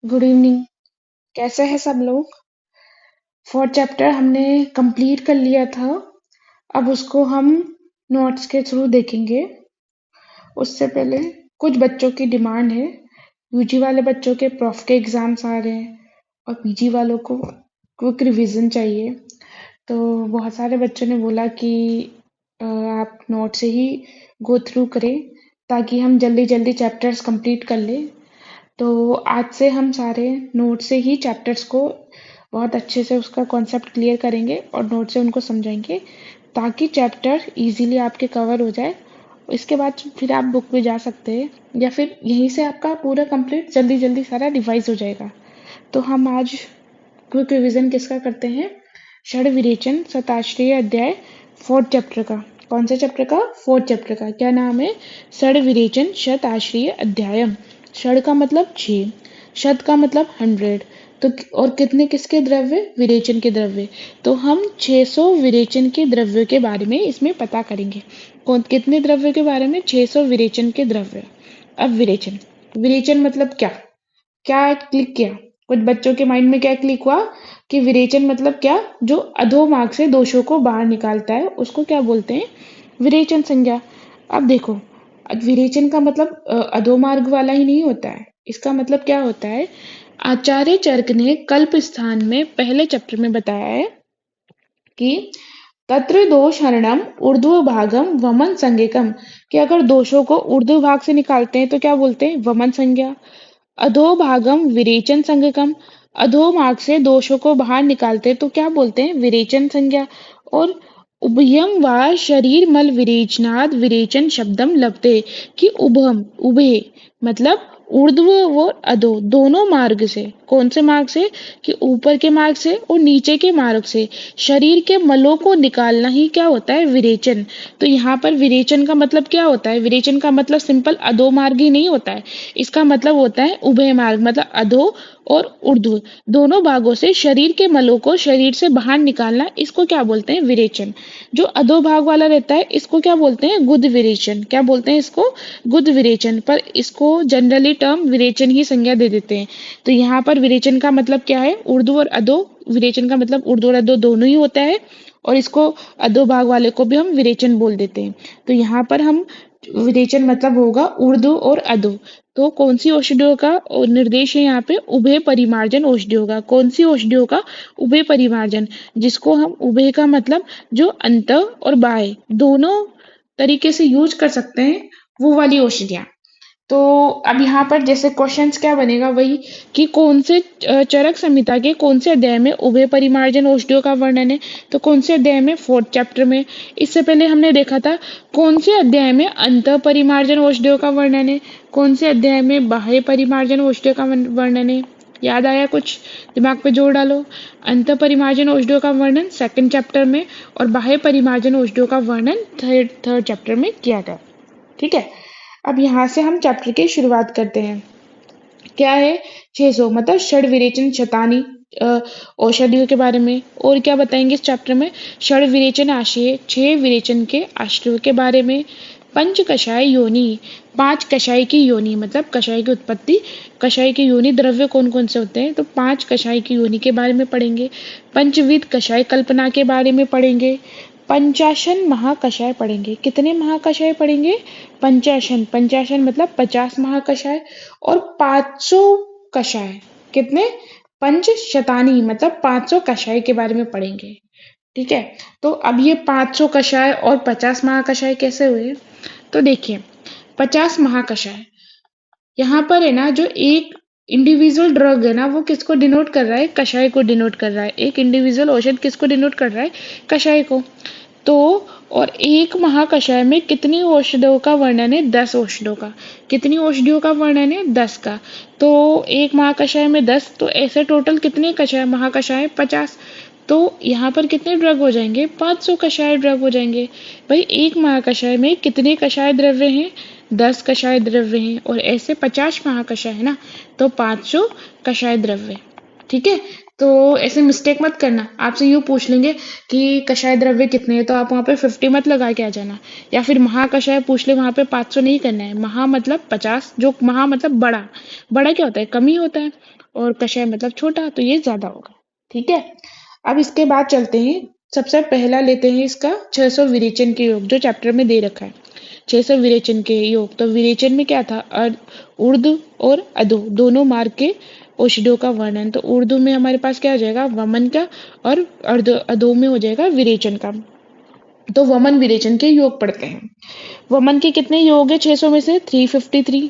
Good evening. कैसे हैं सब लोग? फोर्थ चैप्टर हमने कंप्लीट कर लिया था। अब उसको हम नोट्स के थ्रू देखेंगे। उससे पहले कुछ बच्चों की डिमांड है। यूजी वाले बच्चों के प्रॉफ के एग्जाम्स आ रहे हैं और पीजी वालों को क्विक रिवीजन चाहिए। तो बहुत सारे बच्चों ने बोला कि आप नोट से ही गो थ्रू करें ताकि हम जल्दी जल्दी चैप्टर्स कंप्लीट कर लें। तो आज से हम सारे नोट से ही चैप्टर्स को बहुत अच्छे से उसका कॉन्सेप्ट क्लियर करेंगे और नोट से उनको समझाएंगे ताकि चैप्टर इजीली आपके कवर हो जाए। इसके बाद फिर आप बुक पे जा सकते हैं या फिर यहीं से आपका पूरा कंप्लीट जल्दी जल्दी सारा रिवाइज हो जाएगा। तो हम आज क्विक रिवीजन किसका करते हैं? षड विरेचन शताश्रय अध्याय फोर्थ चैप्टर का। कौन से चैप्टर का? फोर्थ चैप्टर का। क्या नाम है? षड विरेचन शताश्रय अध्यायम। षड का मतलब 6, शत का मतलब 100। तो और कितने किसके द्रव्य? विरेचन के द्रव्य। तो हम 600 विरेचन के द्रव्यों के बारे में इसमें पता करेंगे। कौन कितने द्रव्यों के बारे में? 600 विरेचन के द्रव्य। अब विरेचन, विरेचन मतलब क्या? क्या क्लिक किया? कुछ बच्चों के माइंड में क्या क्लिक हुआ कि विरेचन मतलब क्या? जो अधोमार्ग से दोषों को बाहर निकालता है उसको क्या बोलते हैं? विरेचन संज्ञा। अब देखो, विरेचन का मतलब अधोमार्ग वाला ही नहीं होता है। इसका मतलब क्या होता है? आचार्य चरक ने कल्प स्थान में पहले चैप्टर में बताया है कि तत्र दोष हरणम ऊर्ध्व भागम वमन संज्ञकम, कि अगर दोषों को ऊर्ध्व भाग से निकालते हैं तो क्या बोलते हैं? वमन संज्ञा। अधोभागम विरेचन संज्ञकम, अधोभाग से दोषों को बाहर निकालते तो क्या बोलते हैं? विरेचन संज्ञा। और उभयम व शरीर मल विरेचनाद विरेचन शब्दम लभते, कि उभम उभे मतलब ऊर्ध्व और अधो दोनों मार्ग से। कौन से मार्ग से? कि ऊपर के मार्ग से और नीचे के मार्ग से शरीर के मलों को निकालना ही क्या होता है? विरेचन। तो यहाँ पर विरेचन का मतलब क्या होता है? विरेचन का मतलब सिंपल अधो मार्ग ही नहीं होता है। इसका मतलब होता है उभय मार्ग, मतलब अधो और ऊर्ध्व दोनों भागों से शरीर के मलों को शरीर से बाहर निकालना, इसको क्या बोलते हैं? विरेचन। जो अधो भाग वाला रहता है इसको क्या बोलते हैं? गुद विरेचन। क्या बोलते हैं इसको? गुद विरेचन। पर इसको जनरली टर्म विरेचन ही संज्ञा दे देते हैं। तो यहाँ पर विरेचन का मतलब क्या है? ऊर्ध्व और अधो। विरेचन का मतलब ऊर्ध्व और अधो दोनों ही होता है और इसको अधो भाग वाले को भी हम विरेचन बोल देते हैं। तो यहाँ पर हम विरेचन मतलब होगा ऊर्ध्व और अधो। तो कौन सी औषधियों का निर्देश है यहाँ पे? उभय परिमार्जन औषधियों का। कौन सी औषधियों का? उभय परिमार्जन, जिसको हम उभय का मतलब जो अंत और बाह्य दोनों तरीके से यूज कर सकते हैं, वो वाली औषधियाँ। तो अब यहाँ पर जैसे क्वेश्चंस क्या बनेगा, वही कि कौन से चरक संहिता के कौन से अध्याय में उभय परिमार्जन औषधियों का वर्णन है? तो कौन से अध्याय में? फोर्थ चैप्टर में। इससे पहले हमने देखा था कौन से अध्याय में अंत परिमार्जन औषधियों का वर्णन है, कौन से अध्याय में बाह्य परिमार्जन औषधियों का वर्णन है। याद आया कुछ? दिमाग पे जोर डालो। अंत परिमार्जन औषधियों का वर्णन सेकंड चैप्टर में और बाह्य परिमार्जन औषधियों का वर्णन थर्ड चैप्टर में किया गया। ठीक है। अब यहाँ से हम चैप्टर की शुरुआत करते हैं। क्या है? 600 मतलब षड विरेचन शतानी औषधियों के बारे में। और क्या बताएंगे इस चैप्टर में? षड विरेचन आशय, 6 विरेचन के आश्रयों के बारे में। पंच कषाय योनि, 5 कषाय की योनि मतलब कषाय की उत्पत्ति। कषाय की योनि द्रव्य कौन कौन से होते हैं? तो 5 कषाय की योनि के बारे में पढ़ेंगे। पंचविध कषाय कल्पना के बारे में पढ़ेंगे। पंचाशन महाकषाय पढ़ेंगे। कितने महाकषाय पढ़ेंगे? पंचाशन। पंचाशन मतलब 50 महाकषाय। और 500 कषाय। कितने? पंच शतानी मतलब 500 कषाय के बारे में पढ़ेंगे। ठीक है। तो अब ये 500 कषाय और 50 महाकषाय कैसे हुए? तो देखिए, 50 महाकषाय यहाँ पर है ना, जो एक इंडिविजुअल ड्रग है ना, वो किसको डिनोट कर रहा है? कषाय को डिनोट कर रहा है। एक इंडिविजुअल औषध किसको डिनोट कर रहा है? कषाय को। तो और एक महाकषाय में कितनी औषधियों का वर्णन है? 10 औषधियों का। कितनी औषधियों का वर्णन है? 10 का। तो एक महाकषाय में 10, तो ऐसे टोटल कितने कषाय महाकषाय? 50। तो यहाँ पर कितने ड्रग हो जाएंगे? 500 कषाय ड्रग हो जाएंगे। भाई एक महाकषाय में कितने कषाय द्रव्य हैं? 10 कषाय द्रव्य हैं। और ऐसे 50 महाकषाय है ना, तो 500 कषाय द्रव्य। ठीक है। तो ऐसे मिस्टेक मत करना, आपसे यूँ पूछ लेंगे कि कषाय द्रव्य कितने हैं, तो आप वहाँ पे 50 मत लगा के आ जाना। या फिर महाकषाय पूछ ले, वहाँ पे 500 नहीं करना है। महा मतलब 50, जो महा मतलब बड़ा। बड़ा क्या होता है? कम ही होता है। और कषाय मतलब छोटा, तो ये ज्यादा होगा। ठीक है। अब इसके बाद चलते हैं, सबसे पहला लेते हैं इसका 600 विरेचन के योग, जो चैप्टर में दे रखा है। 600 विरेचन के योग। तो विरेचन में क्या था? उर्दू और अधो दोनों मार्ग के औषधियों का वर्णन। तो उर्दू में हमारे पास क्या हो जाएगा? वमन का, और अधो में हो जाएगा विरेचन का। तो वमन विरेचन के योग पढ़ते हैं। वमन के कितने योग है 600 में से? 353।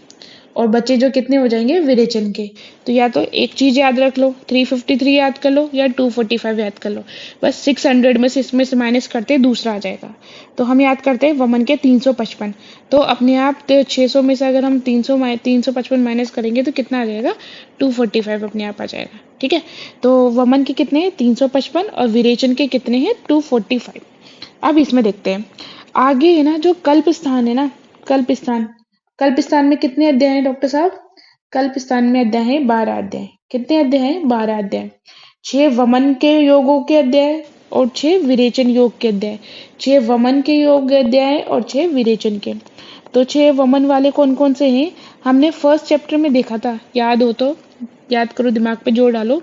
और बच्चे जो कितने हो जाएंगे विरेचन के? तो या तो एक चीज याद रख लो, 353 याद कर लो, या 245 याद कर लो। बस 600 में से इसमें से माइनस करते दूसरा आ जाएगा। तो हम याद करते हैं वमन के 355। तो अपने आप 600 में से अगर हम 355 माइनस करेंगे तो कितना आ जाएगा? 245 अपने आप आ जाएगा। ठीक है। तो वमन के कितने हैं? 355, और विरेचन के कितने हैं? 245। अब इसमें देखते हैं आगे है ना, जो कल्प स्थान है ना, कल्प स्थान। कल्प स्थान में कितने अध्याय हैं डॉक्टर साहब? कल्प स्थान में अध्याय है 12 अध्याय। कितने अध्याय हैं? 12 अध्याय। 6 वमन के योगों के अध्याय और 6 विरेचन योग के अध्याय। 6 वमन के योग अध्याय और 6 विरेचन के। तो 6 वमन वाले कौन कौन से हैं? हमने फर्स्ट चैप्टर में देखा था, याद हो तो याद करो, दिमाग पे जोर डालो।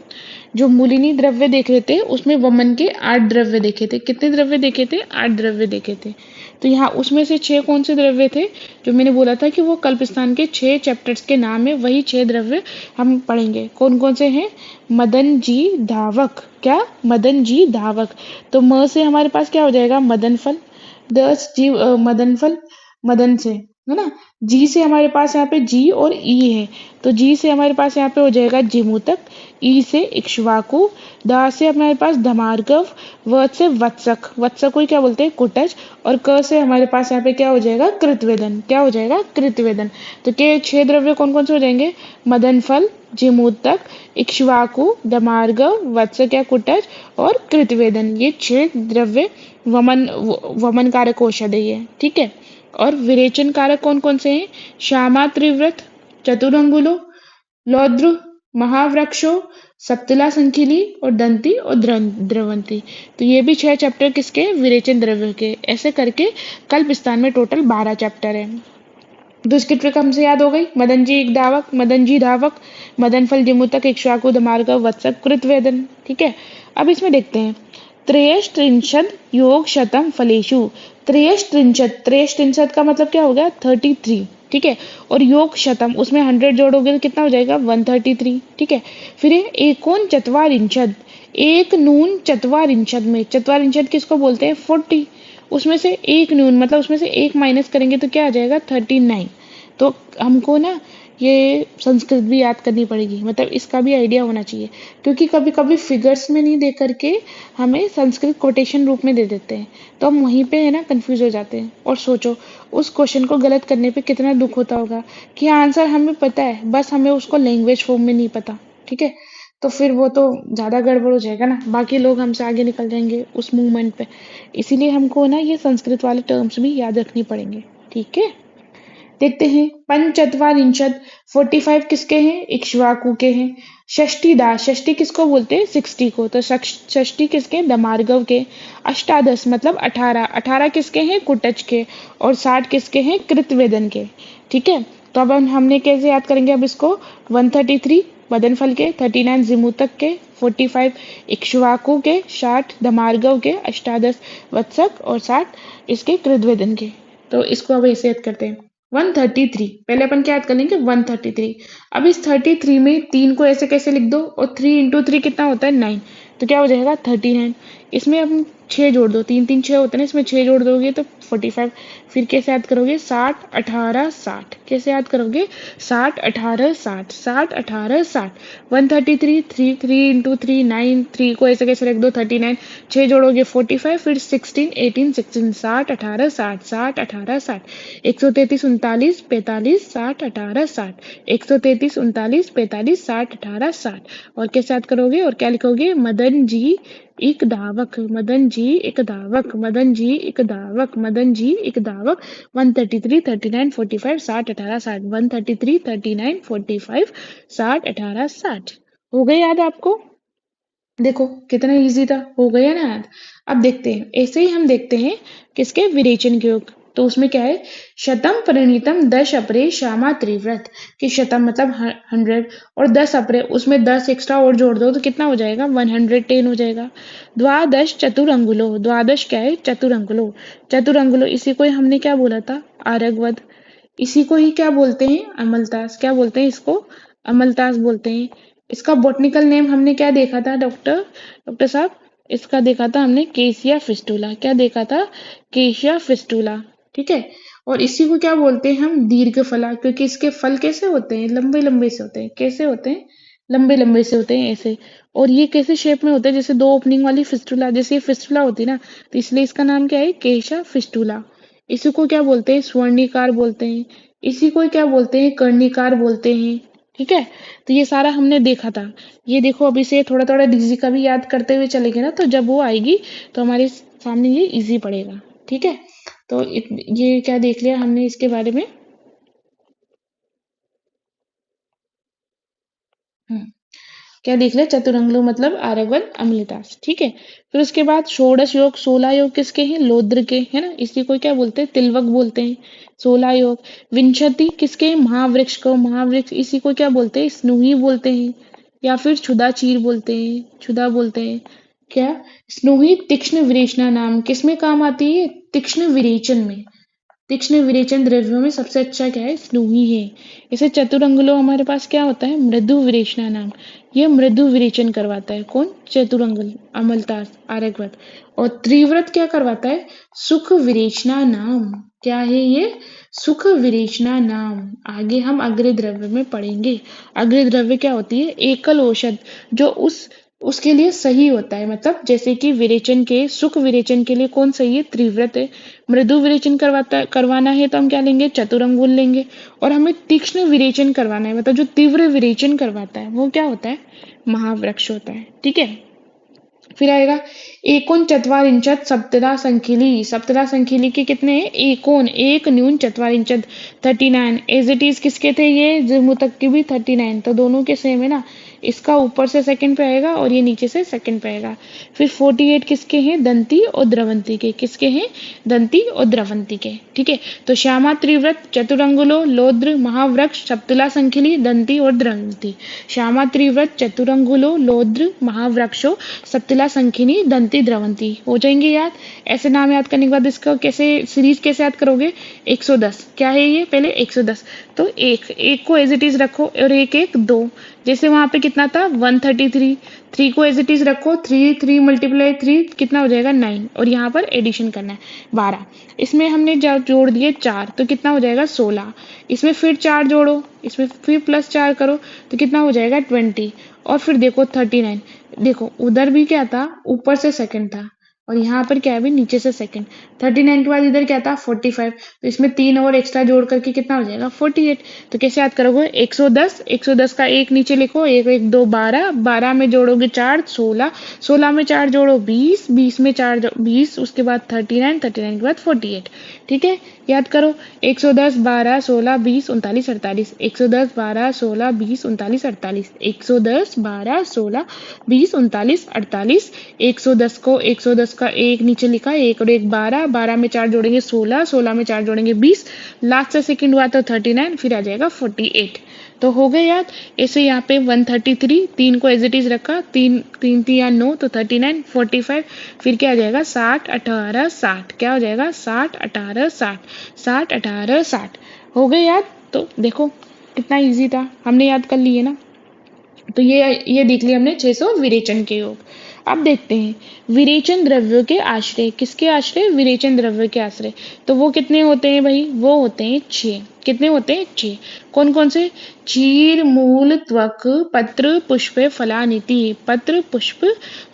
जो मूलिनी द्रव्य देख रहे थे उसमें वमन के 8 द्रव्य देखे थे। कितने द्रव्य देखे थे? 8 द्रव्य देखे थे। तो यहाँ उसमें से 6 कौन से द्रव्य थे? जो मैंने बोला था कि वो कल्पस्थान के 6 चैप्टर्स के नाम है, वही 6 द्रव्य हम पढ़ेंगे। कौन कौन से हैं? मदन जी धावक। क्या? मदन जी धावक। तो म से हमारे पास क्या हो जाएगा? मदन फल। 10 जी मदन फल, मदन से, है ना। जी से हमारे पास यहाँ पे जी और ई है। तो जी से हमारे पास यहाँ पे हो जाएगा जिमूतक। ई से इक्ष्वाकु। दा से हमारे पास धमार्गव। व से वत्सक। वत्सक को ही क्या बोलते हैं? कुटज। और क से हमारे पास यहाँ पे क्या हो जाएगा? कृतवेदन। क्या हो जाएगा? कृतवेदन। तो के 6 द्रव्य कौन कौन से हो जाएंगे? मदन फल, जिमूतक, इक्ष्वाकु, दमार्गव, वत्सक या कुटज और कृतवेदन। ये 6 द्रव्य वमन कारक औषधि है। ठीक है। और विरेचन कारक कौन कौन से हैं? श्यामा त्रिव्रत, चतुरंगुलो, लौद्र, महावृक्षो, सप्तला संखिली और दंती और द्रवंती। तो ये भी 6 चैप्टर किसके? विरेचन द्रव्य के। ऐसे करके कल्प स्थान में टोटल 12 चैप्टर है। तो इसकी ट्रिक हमसे याद हो गई। मदन जी एक धावक, मदन जी धावक, मदन फल जिमुतक, इक्ष्वाकु दमार्गव वत्सक कृतवेदन। ठीक है। अब इसमें देखते हैं त्रयश्त्रिंशद योग शतम फलेशु। त्रयश्त्रिंशद का मतलब क्या हो गया? 33। ठीक है। और योग शतम, उसमें 100 जोड़ोगे तो कितना हो जाएगा? 133। ठीक है। फिर एकोन चतवारिंशद, एक नून चतवारिंशद में, चतवारिंशद किसको बोलते हैं? 40। उसमें से एक न्यून मतलब उसमें से एक माइनस करेंगे तो क्या आ जाएगा? 39। तो हमको ना ये संस्कृत भी याद करनी पड़ेगी, मतलब इसका भी आइडिया होना चाहिए। क्योंकि कभी कभी फिगर्स में नहीं दे करके हमें संस्कृत कोटेशन रूप में दे देते हैं, तो हम वहीं पे है ना कंफ्यूज हो जाते हैं। और सोचो उस क्वेश्चन को गलत करने पे कितना दुख होता होगा कि आंसर हमें पता है, बस हमें उसको लैंग्वेज फॉर्म में नहीं पता। ठीक है। तो फिर वो तो ज़्यादा गड़बड़ हो जाएगा ना, बाकी लोग हमसे आगे निकल जाएंगे उस मूवमेंट पे। इसीलिए हमको ना ये संस्कृत वाले टर्म्स भी याद रखनी पड़ेंगे। ठीक है। देखते हैं पंचचत्वारिंशद, 45 किसके हैं? इक्ष्वाकु के हैं। षष्ठी दास, षष्ठी किसको बोलते हैं? 60 को। तो षष्ठी किसके? दमार्गव के। अष्टादश मतलब 18, 18 किसके हैं? कुटच के। और 60 किसके हैं? कृतवेदन के। ठीक है। तो अब हमने कैसे याद करेंगे अब इसको? 133 मदन फल के, 39 जिमुतक के, 45 इक्ष्वाकु के, 60 दमार्गव के, अष्टादश वत्सक और 60 इसके कृतवेदन के। तो इसको अब ऐसे याद करते हैं 133। पहले अपन क्या याद कर लेंगे? 133। अब इस 33 में 3 को ऐसे कैसे लिख दो? और 3 इंटू 3 कितना होता है? 9। तो क्या हो जाएगा? 39। इसमें हम 6 जोड़ दो, 3 3 6 होते हैं ना, इसमें 6 जोड़ दोगे तो 45। फिर कैसे याद करोगे? 60 18 60। कैसे याद करोगे? 60 18 60, 60 18 60। 133, 3 3 इंटू 3 9, 3 को ऐसे कैसे लिख दो? 39। 6 जोड़ोगे 45, फिर 16 18 16, 60 18 60, 60 18 60। 133 39 45 60 18 60, 133 39 45 60 18 60। और कैसे याद करोगे? और क्या लिखोगे? मदन जी एक धावक, मदन जी एक धावक, मदन जी एक धावक, मदन जी एक धावक। 133 39 45 60 18 60, 133 39 45 60 18 60। हो गए याद आपको? देखो कितना इजी था, हो गया ना याद। अब देखते हैं, ऐसे ही हम देखते हैं किसके विरेचन के योग। तो उसमें क्या है, शतम परिणीतम दश अपरे श्यामा त्रिव्रत, कि शतम मतलब 100, और 10 अपरे, उसमें 10 एक्स्ट्रा और जोड़ दो तो कितना हो जाएगा, 110 हो जाएगा। द्वादश चतुरंगुलो, द्वादश क्या है, चतुरंगुलो, चतुरंगुलो इसी को ही हमने क्या बोला था, आरगवद। इसी को ही क्या बोलते हैं, अमलतास, क्या बोलते हैं इसको, अमलतास बोलते हैं। इसका बॉटनिकल नेम हमने क्या देखा था डॉक्टर, डॉक्टर साहब, इसका देखा था हमने केसिया फिस्टुला, क्या देखा था, केसिया फिस्टुला, ठीक है। और इसी को क्या बोलते हैं हम, दीर्घ फला, क्योंकि इसके फल कैसे होते हैं, लंबे लंबे से होते हैं, कैसे होते हैं, लंबे लंबे से होते हैं ऐसे। और ये कैसे शेप में होते हैं, जैसे दो ओपनिंग वाली फिस्टुला, जैसे ये फिस्टुला होती है ना, तो इसलिए इसका नाम क्या है, केशा फिस्टुला। इसी को क्या बोलते हैं, स्वर्णिकार बोलते हैं। इसी को क्या बोलते हैं, कर्णिकार बोलते हैं, ठीक है। तो ये सारा हमने देखा था। ये देखो अभी से थोड़ा थोड़ा डीजी का भी याद करते हुए चलेंगे ना, तो जब वो आएगी तो हमारे सामने ये इजी पड़ेगा, ठीक है। तो ये क्या देख लिया हमने इसके बारे में। हम्म, क्या देख लिया, चतुरंगलो मतलब आर्यवन अमृतास, ठीक है। फिर उसके बाद षोडश योग, 16 योग किसके हैं, लोद्र के, है ना, इसी को क्या बोलते हैं, तिलवक बोलते हैं। 16 योग। विंशति किसके हैं, महावृक्ष को, महावृक्ष इसी को क्या बोलते हैं, स्नूही बोलते हैं, या फिर क्षुधा चीर बोलते हैं, क्षुधा बोलते हैं। क्या, स्नूही तीक्ष्ण विरेचना नाम किसमें काम आती है, तीक्ष्ण विरेचन में। तीक्ष्ण विरेचन द्रव्यों में सबसे अच्छा क्या है, स्नूही है। इसे चतुरंगलो हमारे पास क्या होता है, मृदु विरेचना नाम, ये मृदु विरेचन करवाता है, कौन, चतुरंगल, अमलतास, आर्यव्रत। और त्रिव्रत क्या करवाता है, सुख विरेचना नाम, क्या है ये, सुख विरेचना नाम। आगे हम अग्र द्रव्य में पढ़ेंगे। अग्र द्रव्य क्या होती है, एकल औषध, जो उसके लिए सही होता है, मतलब जैसे कि विरेचन के, सुख विरेचन के लिए कौन सही है, त्रिव्रत है। मृदु विरेचन करवाना है तो हम क्या लेंगे, चतुरंगुल लेंगे। और हमें तीक्ष्ण विरेचन करवाना है, मतलब जो तीव्र विरेचन करवाता है वो क्या होता है, महावृक्ष होता है, ठीक है। फिर आएगा एकोन चत्वारिंशत सप्तदा संखिली, सप्तदा संखिली के कितने हैं, एकोन एक न्यून चत्वारिंशत 39, एज इट इज किसके थे ये, जुर्मु तक की भी 39, तो दोनों के सेम है ना। इसका ऊपर से सेकंड पे आएगा और ये नीचे से सेकंड पे आएगा। फिर 48 किसके हैं, दंती और द्रवंती के, किसके हैं, दंती और द्रवंती के, ठीक है। तो श्यामा त्रिव्रत, चतुरंगुलो, लोद्र, महावृक्ष, सप्तला संखिली, दंती और द्रवंती। श्यामा त्रिव्रत, चतुरंगुलो, लोद्र, महावृक्षो, सप्तला संखिनी, दंती, द्रवंती हो जाएंगे याद। ऐसे नाम याद करने के बाद इसका कैसे, सीरीज कैसे याद करोगे, 110 क्या है ये, पहले 110, तो एक एक को एज इट इज रखो और एक एक दो, जैसे वहां पे कितना था 133, 3 को एज इट इज रखो, 3 3 मल्टीप्लाई 3 कितना हो जाएगा 9, और यहाँ पर एडिशन करना है 12। इसमें हमने जोड़ दिए 4 तो कितना हो जाएगा 16, इसमें फिर 4 जोड़ो, इसमें फिर प्लस 4 करो तो कितना हो जाएगा 20, और फिर देखो 39, देखो उधर भी क्या था, ऊपर से सेकंड था, और यहाँ पर क्या है भी, नीचे से सेकंड। 39 के बाद इधर क्या था 45, तो इसमें 3 और एक्स्ट्रा जोड़ करके कितना हो जाएगा 48। तो कैसे याद करोगे, 110, 110 का एक नीचे लिखो, एक एक दो 12, 12 में जोड़ोगे 4 16, 16 में 4 जोड़ो 20, 20 में 4 20, उसके बाद 39, 39 के बाद 48, ठीक है। याद करो, 110 12 16 20 39 48, 110 12 16 20 39 48, 110 12 16 20 39 48, 110 को 110 का एक नीचे लिखा, एक और एक 12, 12 में 4 जोड़ेंगे 16, 16 में 4 जोड़ेंगे 20, लास्ट से सेकंड हुआ तो 39, फिर आ जाएगा 48। तो हो गए याद। ऐसे यहाँ पे 133, 3 को एज इट इज रखा, 3 3 3 9 तो 39, 45, फिर क्या आ जाएगा 60 18 60, क्या हो जाएगा 60 18 60, 60 18 60 हो गए याद। तो देखो कितना इजी था, हमने याद कर लिए ना। तो ये देख लिया हमने 600 विरेचन के योग। अब देखते हैं विरेचन द्रव्यों के आश्रय, किसके आश्रय, विरेचन द्रव्य के आश्रय। तो वो कितने होते हैं भाई, वो होते हैं 6, कितने होते हैं 6, कौन कौन से, चीर मूल त्वक पत्र पुष्प फलानिति, पत्र पुष्प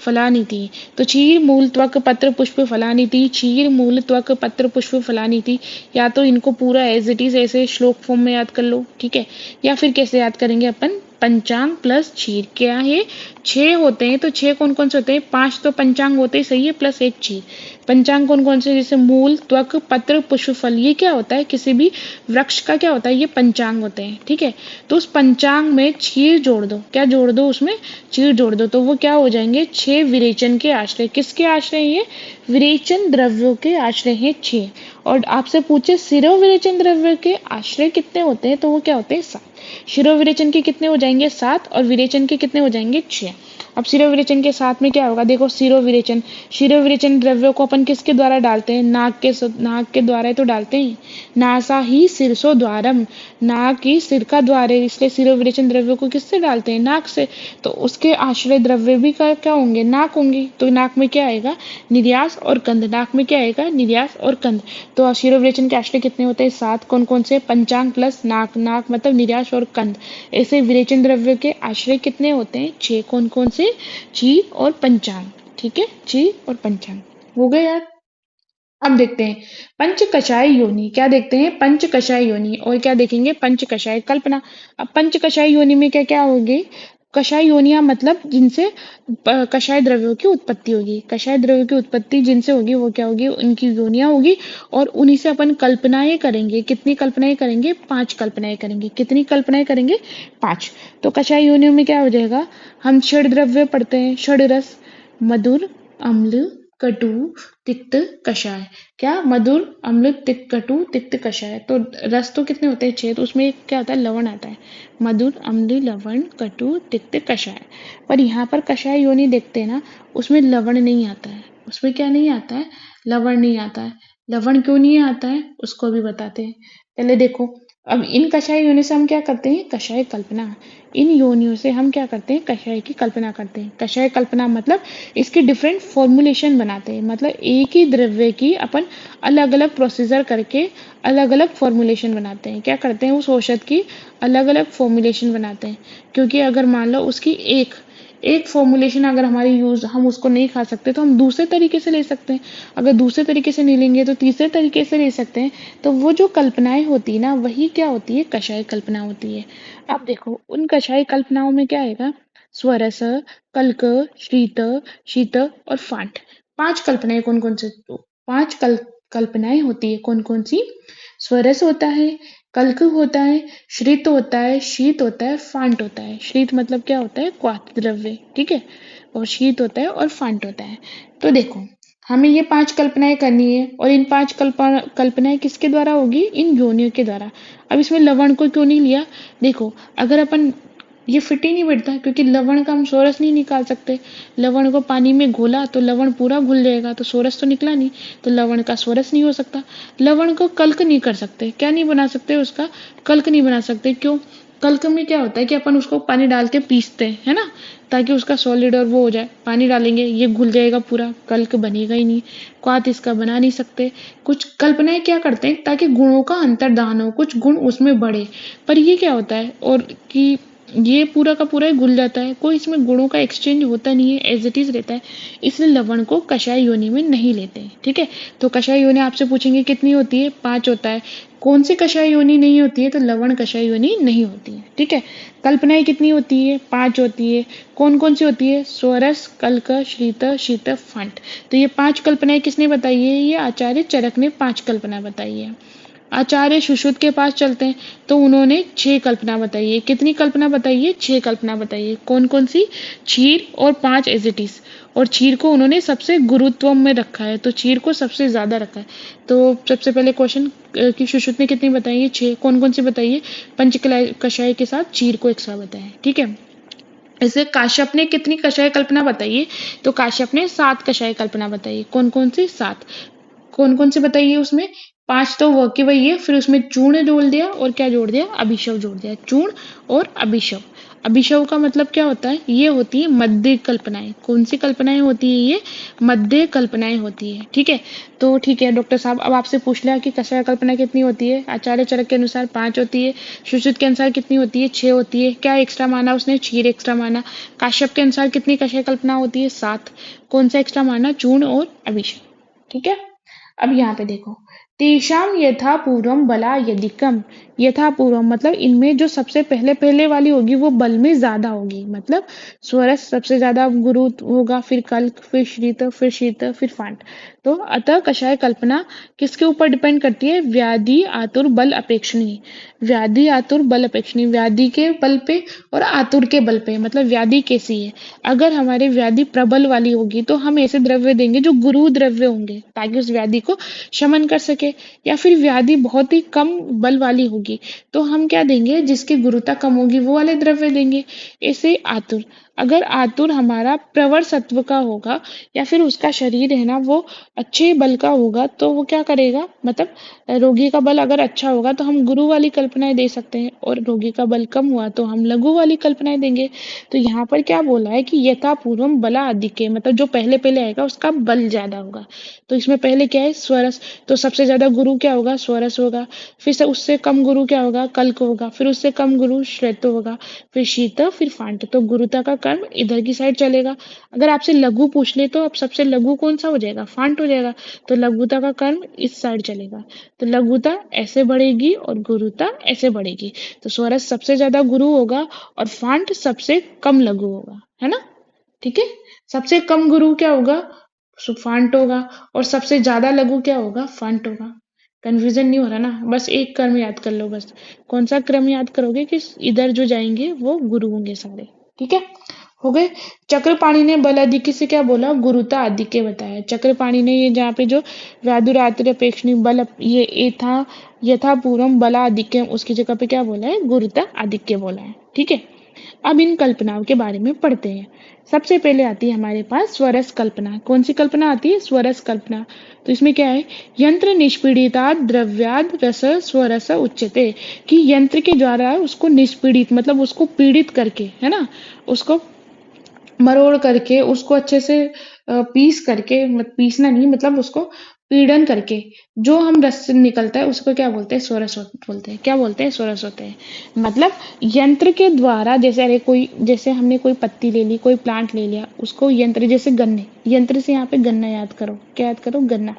फलानिति। तो चीर मूल त्वक पत्र पुष्प फलानिति, चीर मूल त्वक पत्र पुष्प फलानिति, या तो इनको पूरा एज इट इज ऐसे श्लोक फॉर्म में याद कर लो, ठीक है, या फिर कैसे याद करेंगे अपन, पंचांग प्लस क्षीर। क्या है, 6 होते हैं। तो 6 कौन कौन से होते हैं, 5 तो पंचांग होते ही सही है, प्लस 1 क्षीर। पंचांग कौन कौन से, जैसे मूल, त्वक, पत्र, पुष्प, फल। ये क्या होता है, किसी भी वृक्ष का क्या होता है, ये पंचांग होते हैं। ठीक है, तो उस पंचांग में क्षीर जोड़ दो। क्या जोड़ दो, उसमें क्षीर जोड़ दो, तो वो क्या हो जाएंगे, 6 विरेचन के आश्रय। किसके आश्रय, ये विरेचन द्रव्यों के आश्रय हैं 6। और आपसे पूछे शिरो विरेचन द्रव्य के आश्रय कितने होते हैं, तो वो क्या होते हैं, 7। शिरो विरेचन के कितने हो जाएंगे, 7, और विरेचन के कितने हो जाएंगे, 6। अब शिरो विरेचन के साथ में क्या होगा, देखो शिरो विरेचन द्रव्यों को अपन किसके द्वारा डालते हैं, नाक के द्वारा तो डालते हैं। नासा ही सिरसो द्वारम, नाक ही सिर का द्वार है, इसलिए शिरो विरेचन द्रव्यों को किससे डालते हैं, नाक से। तो उसके आश्रय द्रव्य भी क्या होंगे, नाक होंगे। तो नाक में क्या आएगा, निर्यास और कंद। नाक में क्या आएगा, निर्यास और कंद। तो शिरो विरेचन के आश्रय कितने होते हैं, 7। कौन कौन से, पंचांग प्लस नाक, नाक मतलब निर्यास और कंद। ऐसे विरेचन द्रव्य के आश्रय कितने होते हैं, 6। कौन कौन से, क्षीर और पंचांग। ठीक है, क्षीर और पंचांग हो गए यार। अब देखते हैं पंच कषाय योनि। क्या देखते हैं, पंच कषाय योनि। और क्या देखेंगे, पंच कषाय कल्पना। अब पंच कषाय योनि में क्या क्या होगी, कषाय योनिया मतलब जिनसे कषाय द्रव्यों की उत्पत्ति होगी। कषाय द्रव्यों की उत्पत्ति जिनसे होगी वो क्या होगी, उनकी योनिया होगी। और उन्हीं से अपन कल्पनाएं करेंगे। कितनी कल्पनाएं करेंगे, 5 कल्पनाएं करेंगे। कितनी कल्पनाएं करेंगे, 5। तो कषाय योनियों में क्या हो जाएगा, हम षड द्रव्य पढ़ते हैं, षड रस, मधुर, अम्ल, कटु, तिक्त, कषाय। क्या, मधुर, अम्ल, तिक्त, कटु, तिक्त, कषाय। तो रस तो कितने होते हैं, 6। तो उसमें क्या आता है, लवण आता है। मधुर, अम्ल, लवण, कटु, तिक्त, कषाय। पर यहाँ पर कषाय योनि देखते हैं ना, उसमें लवण नहीं आता है। उसमें क्या नहीं आता है, लवण नहीं आता है। लवण क्यों नहीं आता है, उसको भी बताते हैं। पहले देखो, अब इन कषाय योनि से हम क्या करते हैं, कषाय कल्पना। इन योनियों से हम क्या करते हैं, कषाय की कल्पना करते हैं। कषाय कल्पना मतलब इसकी डिफरेंट फॉर्मुलेशन बनाते हैं। मतलब एक ही द्रव्य की अपन अलग अलग प्रोसीजर करके अलग अलग फॉर्मुलेशन बनाते हैं। क्या करते हैं, उस औषध की अलग अलग फॉर्मुलेशन बनाते हैं। क्योंकि अगर मान लो उसकी एक एक फॉर्मुलेशन अगर हमारी यूज, हम उसको नहीं खा सकते तो हम दूसरे तरीके से ले सकते हैं। अगर दूसरे तरीके से नहीं लेंगे तो तीसरे तरीके से ले सकते हैं। तो वो जो कल्पनाएं होती है ना, वही क्या होती है, कषाय कल्पना होती है। अब देखो उन कषाय कल्पनाओं में क्या आएगा, स्वरस, कल्क, श्रीत, शीत और फांट। 5 कल्पनाएं कौन कौन से, 5 कल्पनाएं होती है। कौन कौन सी, स्वरस होता है, कल्क होता है, श्रित होता है, शीत होता है, फांट होता है। श्रित मतलब क्या होता है, क्वाथ द्रव्य। ठीक है, और शीत होता है और फांट होता है। तो देखो हमें ये 5 कल्पनाएं करनी है। और इन 5 कल्पनाएं किसके द्वारा होगी, इन योनियों के द्वारा। अब इसमें लवण को क्यों नहीं लिया, देखो अगर अपन, ये फिट ही नहीं बैठता, क्योंकि लवण का हम सोरस नहीं निकाल सकते। लवण को पानी में घोला तो लवण पूरा घुल जाएगा, तो सोरस तो निकला नहीं। तो लवण का सोरस नहीं हो सकता। लवण को कल्क नहीं कर सकते। क्या नहीं बना सकते, उसका कल्क नहीं बना सकते। क्यों, कल्क में क्या होता है कि अपन उसको पानी डाल के पीसते हैं, है ना, ताकि उसका सॉलिड और वो हो जाए। पानी डालेंगे ये घुल जाएगा पूरा, कल्क बनेगा ही नहीं। क्वाथ इसका बना नहीं सकते। कुछ कल्पनाएं क्या करते हैं, ताकि गुणों का अंतर्दान हो, कुछ गुण उसमें बढ़े। पर ये क्या होता है, और कि ये पूरा का पूरा ही घुल जाता है, कोई इसमें गुणों का एक्सचेंज होता नहीं है, एज इट इज रहता है। इसलिए लवण को कषाय योनि में नहीं लेते हैं। ठीक है, तो कषाय योनि आपसे पूछेंगे कितनी होती है, 5 होता है। कौन सी कषाय योनि नहीं होती है, तो लवण कषाय योनि नहीं होती है। ठीक है, कल्पनाएं कितनी होती है, 5 होती है। कौन कौन सी होती है, स्वरस, कल्क, श्रीत, शीत, फांट। तो ये 5 कल्पनाएं किसने बताई है, ये आचार्य चरक ने 5 कल्पना बताई है। आचार्य सुश्रुत के पास चलते हैं, तो उन्होंने 6 कल्पना बताई है। कितनी कल्पना बताई है, 6 कल्पना बताई है। कौन कौन सी, क्षीर और 5 एजिटिस। और क्षीर को उन्होंने सबसे गुरुत्व में रखा है, तो क्षीर को सबसे ज्यादा रखा है। तो सबसे पहले क्वेश्चन कि सुश्रुत ने कितनी बताई है, 6। कौन कौन सी बताई है, पंच कषाय के साथ क्षीर को एक्स्ट्रा बताया है। ठीक है, ऐसे काश्यप ने कितनी कषाय कल्पना बताई है, तो काश्यप ने 7 कषाय कल्पना बताई है। कौन कौन सी, 7। कौन कौन से बताइए उसमें, 5 तो वो की वही है, फिर उसमें चूर्ण जोड़ दिया और क्या जोड़ दिया, अभिशव जोड़ दिया। चूर्ण और अभिशव। अभिशव का मतलब क्या होता है, ये होती है मध्य कल्पनाएं। कौन सी कल्पनाएं होती है, ये मध्य कल्पनाएं होती है। ठीक है, तो ठीक है डॉक्टर साहब, अब आपसे पूछ लिया कि कषाय कल्पना कितनी होती है। आचार्य चरक के अनुसार 5 होती है। सुश्रुत के अनुसार कितनी होती है, 6 होती है। क्या एक्स्ट्रा माना उसने, क्षीर एक्स्ट्रा माना। काश्यप के अनुसार कितनी कषाय कल्पना होती है, 7। कौन सा एक्स्ट्रा माना, चूर्ण और अभिशव। ठीक है, अब यहाँ पे देखो, तेषाम यथा पूर्वम बला यदिकम। यथापूर्व मतलब इनमें जो सबसे पहले पहले वाली होगी वो बल में ज्यादा होगी, मतलब स्वरस सबसे ज्यादा गुरु होगा, फिर कल्क, फिर श्रित, फिर शीत, फिर फांट। तो अतः कषाय कल्पना किसके ऊपर डिपेंड करती है? व्याधि आतुर बल अपेक्षणी। व्याधि आतुर बल अपेक्षणी, व्याधि के बल पे और आतुर के बल पे, मतलब व्याधि कैसी है। अगर हमारी व्याधि प्रबल वाली होगी तो हम ऐसे द्रव्य देंगे जो गुरु द्रव्य होंगे ताकि उस व्याधि को शमन कर सके। या फिर व्याधि बहुत ही कम बल वाली होगी तो हम क्या देंगे? जिसकी गुरुता कम होगी वो वाले द्रव्य देंगे। ऐसे आतुर, अगर आतुर हमारा प्रवर सत्व का होगा या फिर उसका शरीर है ना वो अच्छे बल का होगा तो वो क्या करेगा? मतलब रोगी का बल अगर अच्छा होगा तो हम गुरु वाली कल्पनाएं दे सकते हैं, और रोगी का बल कम हुआ तो हम लघु वाली कल्पनाएं देंगे। तो यहाँ पर क्या बोला है कि यथा पूर्वम बला अधिके, मतलब जो पहले पहले आएगा उसका बल ज्यादा होगा। तो इसमें पहले क्या है? स्वरस। तो सबसे ज्यादा गुरु क्या होगा? स्वरस होगा। फिर से उससे कम गुरु क्या होगा? कल्क होगा। फिर उससे कम गुरु श्वेत होगा। फिर शीत, फिर फांट। तो गुरुता का कर्म इधर की साइड चलेगा। अगर आपसे लघु पूछ ले तो अब सबसे लघु कौन सा हो जाएगा? फांट हो जाएगा। तो लघुता का कर्म इस साइड चलेगा। तो लघुता ऐसे बढ़ेगी और गुरुता ऐसे बढ़ेगी। तो स्वरस सबसे ज्यादा गुरु होगा और फांट सबसे कम लघु होगा, है ना? ठीक है। सबसे कम गुरु क्या होगा? फांट होगा। और सबसे ज्यादा लघु क्या होगा? फांट होगा। कंफ्यूजन नहीं हो रहा ना? बस एक क्रम याद कर लो बस। कौन सा क्रम याद करोगे कि इधर जो जाएंगे वो गुरु होंगे सारे। ठीक है, हो गए। चक्रपाणी ने बल अधिक से क्या बोला? गुरुता अधिक बताया। चक्रपाणी ने ये जहाँ पे जो व्यादुरात्र अपेक्षणी बल ये था यथा पूर्वम बला अधिक्य, उसकी जगह पे क्या बोला है? गुरुता अधिक्य बोला है। ठीक है, अब इन कल्पनाओं के बारे में पढ़ते हैं। सबसे पहले आती है हमारे पास स्वरस कल्पना। कौन सी कल्पना आती है? स्वरस कल्पना। तो इसमें क्या है? यंत्र निष्पीड़िताद द्रव्याद रस स्वरस उच्यते, कि यंत्र के द्वारा उसको निष्पीड़ित मतलब उसको पीड़ित करके, है ना, उसको मरोड़ करके, उसको अच्छे से पीस करके, पीसना नहीं मतलब उसको पीड़न करके जो हम रस से निकलता है उसको क्या बोलते हैं? स्वरस बोलते हैं। क्या बोलते हैं? स्वरस होते हैं। मतलब यंत्र के द्वारा, जैसे अरे कोई, जैसे हमने कोई पत्ती ले ली, कोई प्लांट ले लिया, उसको यंत्र, जैसे गन्ने, यंत्र से यहाँ पे गन्ना याद करो। क्या याद करो? गन्ना।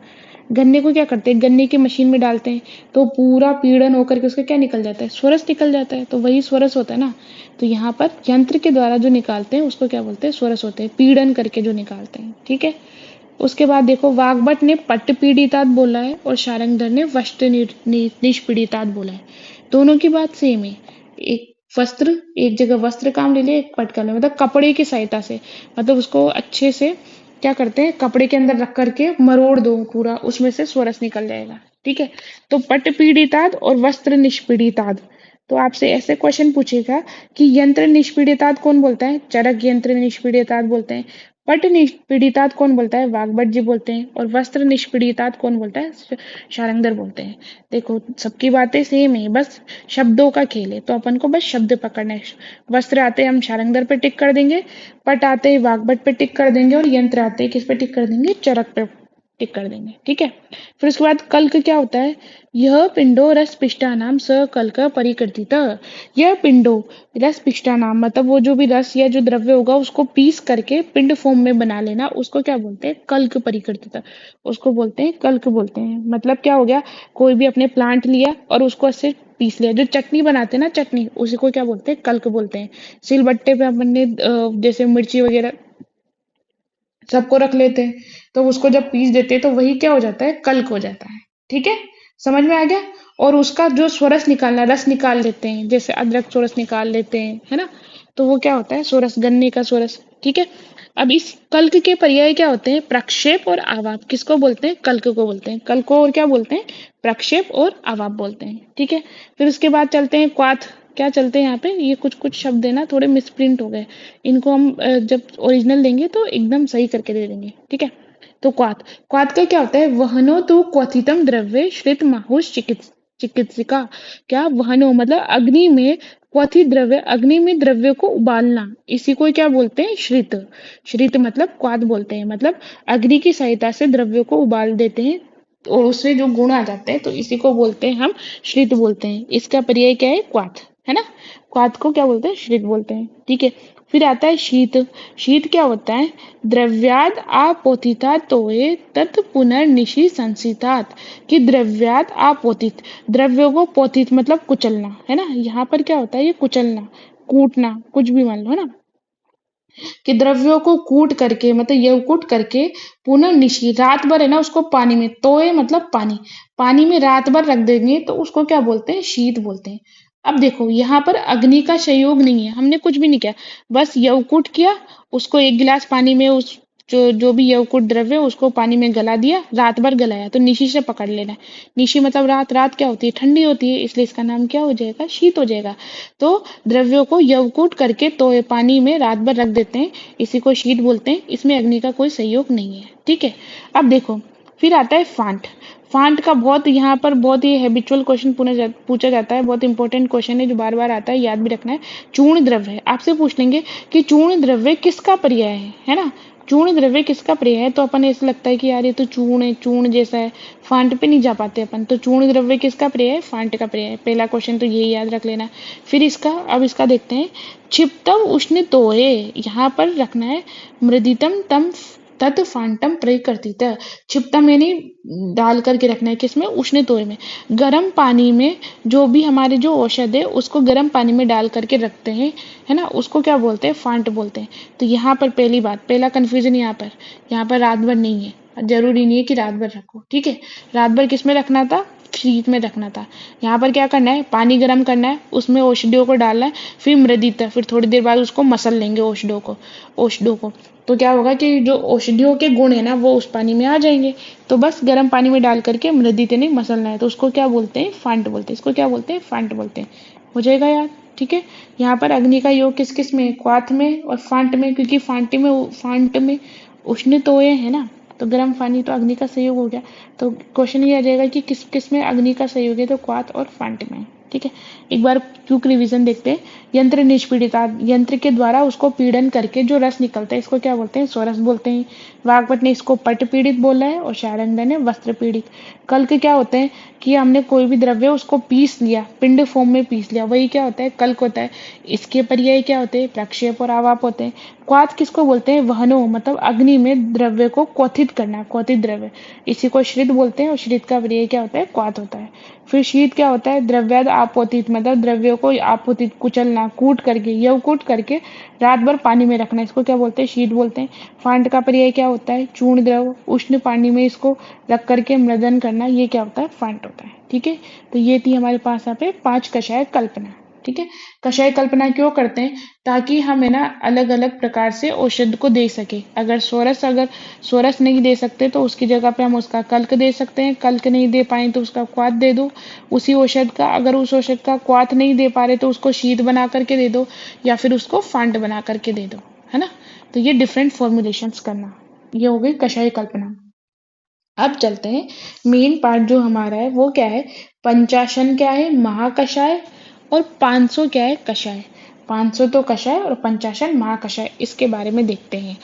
गन्ने को क्या करते हैं? गन्ने की मशीन में डालते हैं तो पूरा पीड़न होकर के उसका क्या निकल जाता है? स्वरस निकल जाता है। तो वही स्वरस होता है ना। तो यहाँ पर यंत्र के द्वारा जो निकालते हैं उसको क्या बोलते हैं? स्वरस होते हैं। पीड़न करके जो निकालते हैं। ठीक है। उसके बाद देखो, वाग्भट ने पट्ट पीड़ितात बोला है और शारंगधर ने वस्त्र निष्पीड़ितात बोला है। दोनों की बात सेम है। एक वस्त्र, एक जगह वस्त्र काम ले लिया, एक पट काम ले, मतलब कपड़े की सहायता से, मतलब उसको अच्छे से क्या करते हैं? कपड़े के अंदर रख करके मरोड़ दो पूरा, उसमें से स्वरस निकल जाएगा। ठीक है। तो पट पीड़ितात और वस्त्र निष्पीड़ितात। तो आपसे ऐसे क्वेश्चन पूछेगा कि यंत्र निष्पीड़ितात कौन बोलता है? चरक यंत्र निष्पीड़ितात बोलते हैं। पट निष्पीड़ितात कौन बोलता है? वाग्भट जी बोलते हैं। और वस्त्र निष्पीड़ितात कौन बोलता है? शारंगधर बोलते हैं। देखो सबकी बातें सेम है, बस शब्दों का खेल है, तो अपन को बस शब्द पकड़ना है। वस्त्र आते हैं हम शारंगधर पे टिक कर देंगे, पट आते हैं वाग्भट पे टिक कर देंगे, और यंत्र आते हैं किस पे टिक कर देंगे? चरक पे टिक कर देंगे। ठीक है। फिर उसके बाद कल्क क्या होता है? यह पिंडो रस पिष्टानाम स कल्क परिकृतित। यह पिंडो रस पिष्टानाम मतलब वो जो भी रस या जो द्रव्य होगा उसको पीस करके पिंड फॉर्म में बना लेना, उसको क्या बोलते हैं? कल्क परिकृतित। उसको बोलते हैं कल्क बोलते हैं। मतलब क्या हो गया? कोई भी अपने प्लांट लिया और उसको ऐसे पीस लिया, जो चटनी बनाते हैं ना, चटनी, उसी को क्या बोलते हैं? कल्क बोलते हैं। सिलबट्टे पे अपन ने जैसे मिर्ची वगैरह सबको रख लेते हैं, तो उसको जब पीस देते हैं तो वही क्या हो जाता है? कल्क हो जाता है। ठीक है, समझ में आ गया। और उसका जो स्वरस निकालना, रस निकाल लेते हैं, जैसे अदरक स्वरस निकाल लेते हैं, है ना, तो वो क्या होता है? स्वरस, गन्ने का स्वरस। ठीक है। अब इस कल्क के पर्याय क्या होते हैं? प्रक्षेप और आवाप। किसको बोलते हैं? कल्क को बोलते हैं। कल्क को और क्या बोलते हैं? प्रक्षेप और आवाप बोलते हैं। ठीक है। फिर उसके बाद चलते हैं क्वाथ। क्या चलते हैं यहाँ पे? ये कुछ कुछ शब्द है ना थोड़े मिसप्रिंट हो गए, इनको हम जब ओरिजिनल देंगे तो एकदम सही करके दे देंगे। ठीक है। तो क्वाथ, क्वाथ का क्या होता है? वहनो तो क्वथितम द्रव्य श्रित माहुष चिकित्सिका। क्या? वहनो मतलब अग्नि में, क्वथित द्रव्य, अग्नि में द्रव्य को उबालना, इसी को क्या बोलते हैं? श्रित। श्रित मतलब क्वाथ बोलते हैं, मतलब अग्नि की सहायता से द्रव्य को उबाल देते हैं और उससे जो गुण आ जाते हैं, तो इसी को बोलते हैं हम श्रित बोलते हैं। इसका पर्याय क्या है? क्वाथ, है ना। क्वाथ को क्या बोलते हैं, शीत बोलते हैं। ठीक है, फिर आता है शीत। शीत क्या होता है, द्रव्याद आपोथिता तोये तत् पुनर्निशि संसितात, कि द्रव्याद आपोथित, द्रव्यों को पोथित मतलब कुचलना, है ना, यहाँ पर क्या होता है, ये कुचलना, कूटना, कुछ भी मान लो, है ना, कि द्रव्यों को कूट करके मतलब यवकूट करके पुनः निशी, रात भर है ना उसको पानी में, तोए मतलब पानी, पानी में रात भर रख देंगे तो उसको क्या बोलते हैं, शीत बोलते हैं। अब देखो यहाँ पर अग्नि का संयोग नहीं है, हमने कुछ भी नहीं किया, बस यवकूट किया, उसको एक गिलास पानी में उस जो जो भी यवकूट द्रव्य है उसको पानी में गला दिया, रात भर गलाया, तो निशी से पकड़ लेना है। निशी मतलब रात, रात क्या होती है, ठंडी होती है, इसलिए इसका नाम क्या हो जाएगा, शीत हो जाएगा। तो द्रव्यों को यवकूट करके तो पानी में रात भर रख देते हैं, इसी को शीत बोलते हैं, इसमें अग्नि का कोई सहयोग नहीं है। ठीक है, अब देखो फिर आता है फांट। फांट का बहुत यहाँ पर बहुत ही हैबिचुअल क्वेश्चन पूछा जाता है, बहुत इंपॉर्टेंट क्वेश्चन है जो बार बार आता है, याद भी रखना है। चूर्ण द्रव्य है, आपसे पूछ लेंगे कि चूर्ण द्रव्य किसका पर्याय है ना, चूर्ण द्रव्य किसका पर्याय है, तो अपन ऐसा लगता है कि यार ये तो चूर्ण है, चूर्ण जैसा है, फांट पे नहीं जा पाते अपन, तो चूर्ण द्रव्य किसका पर्याय है, फांट का पर्याय है। पहला क्वेश्चन तो यही याद रख लेना। फिर इसका, अब इसका देखते हैं, क्षिप्तम उष्ण तोये, यहाँ पर रखना है मृदितम तम तत् फांटम प्रकृतित, क्षिप्तम यानी डाल करके रखना है किसमें, उष्ण तोय में, गर्म पानी में, जो भी हमारे जो औषध है उसको गर्म पानी में डाल करके रखते हैं, है ना, उसको क्या बोलते हैं, फांट बोलते हैं। तो यहाँ पर पहली बात, पहला कंफ्यूजन यहाँ पर रात भर नहीं है, जरूरी नहीं है कि रात भर रखो। ठीक है, रात भर किस में रखना था, शीत में रखना था। यहाँ पर क्या करना है, पानी गर्म करना है, उसमें औषधियों को डालना है, फिर मृदित, फिर थोड़ी देर बाद उसको मसल लेंगे औषधियों को, तो क्या होगा कि जो औषधियों के गुण है ना वो उस पानी में आ जाएंगे। तो बस गर्म पानी में डाल करके मृदित नहीं मसलना है, तो उसको क्या बोलते हैं, फांट बोलते हैं, इसको क्या बोलते हैं, फांट बोलते हैं। हो जाएगा यार। ठीक है, यहाँ पर अग्नि का योग किस किस में, क्वाथ में और फांट में, क्योंकि फांट में उष्ण तोय है ना, तो गर्म पानी तो अग्नि का सहयोग हो गया। तो क्वेश्चन ये आ जाएगा कि किस किस में अग्नि का सहयोग है, तो क्वाथ और फांट में। ठीक है, एक बार क्विक रिवीजन देखते हैं। यंत्र निष्पीड़िता, यंत्र के द्वारा उसको पीड़न करके जो रस निकलता है इसको क्या बोलते हैं, स्वरस बोलते हैं। वाग्भट ने इसको पट पीड़ित बोला है और शारंगधर ने वस्त्र पीड़ित। कल्क क्या होते हैं कि हमने कोई भी द्रव्य उसको पीस लिया, पिंड फॉर्म में पीस लिया, वही क्या होता है, कल्क होता है। इसके पर्याय क्या होते हैं, प्रक्षेप और आवाप होते हैं। क्वाथ किसको बोलते हैं, वहनो मतलब अग्नि में द्रव्य को क्वथित करना, क्वथित द्रव्य, इसी को श्रित बोलते हैं, और श्रित का पर्याय क्या होता है, क्वाथ होता है। फिर शीत क्या होता है, द्रव्याद आपोतित मतलब द्रव्यों को आपोतित कुचलना, कूट करके, यवकूट करके रात भर पानी में रखना, इसको क्या बोलते हैं, शीत बोलते हैं। फांट का पर्याय क्या होता है, चूर्ण द्रव, उष्ण पानी में इसको रख करके मृदन करना, ये क्या होता है, फांट होता है। ठीक है, तो ये थी हमारे पास यहाँ पे 5 कषाय कल्पना। ठीक है, कषाय कल्पना क्यों करते हैं, ताकि हम है ना अलग अलग प्रकार से औषध को दे सके। अगर सोरस नहीं दे सकते तो उसकी जगह पे हम उसका कल्क दे सकते हैं, कल्क नहीं दे पाए तो उसका क्वाथ दे दो उसी औषध का, अगर उस औषध का क्वाथ नहीं दे पा रहे तो उसको शीत बना करके दे दो, या फिर उसको फांट बना करके दे दो, है ना। तो ये डिफरेंट फॉर्मुलेशंस करना, ये हो गई कषाय कल्पना। अब चलते हैं मेन पार्ट जो हमारा है वो क्या है, पंचाशन क्या है, महाकषाय, और 500 क्या है, कषाय। 500 तो कषाय और पंचाशन महाकषाय, इसके बारे में देखते हैं।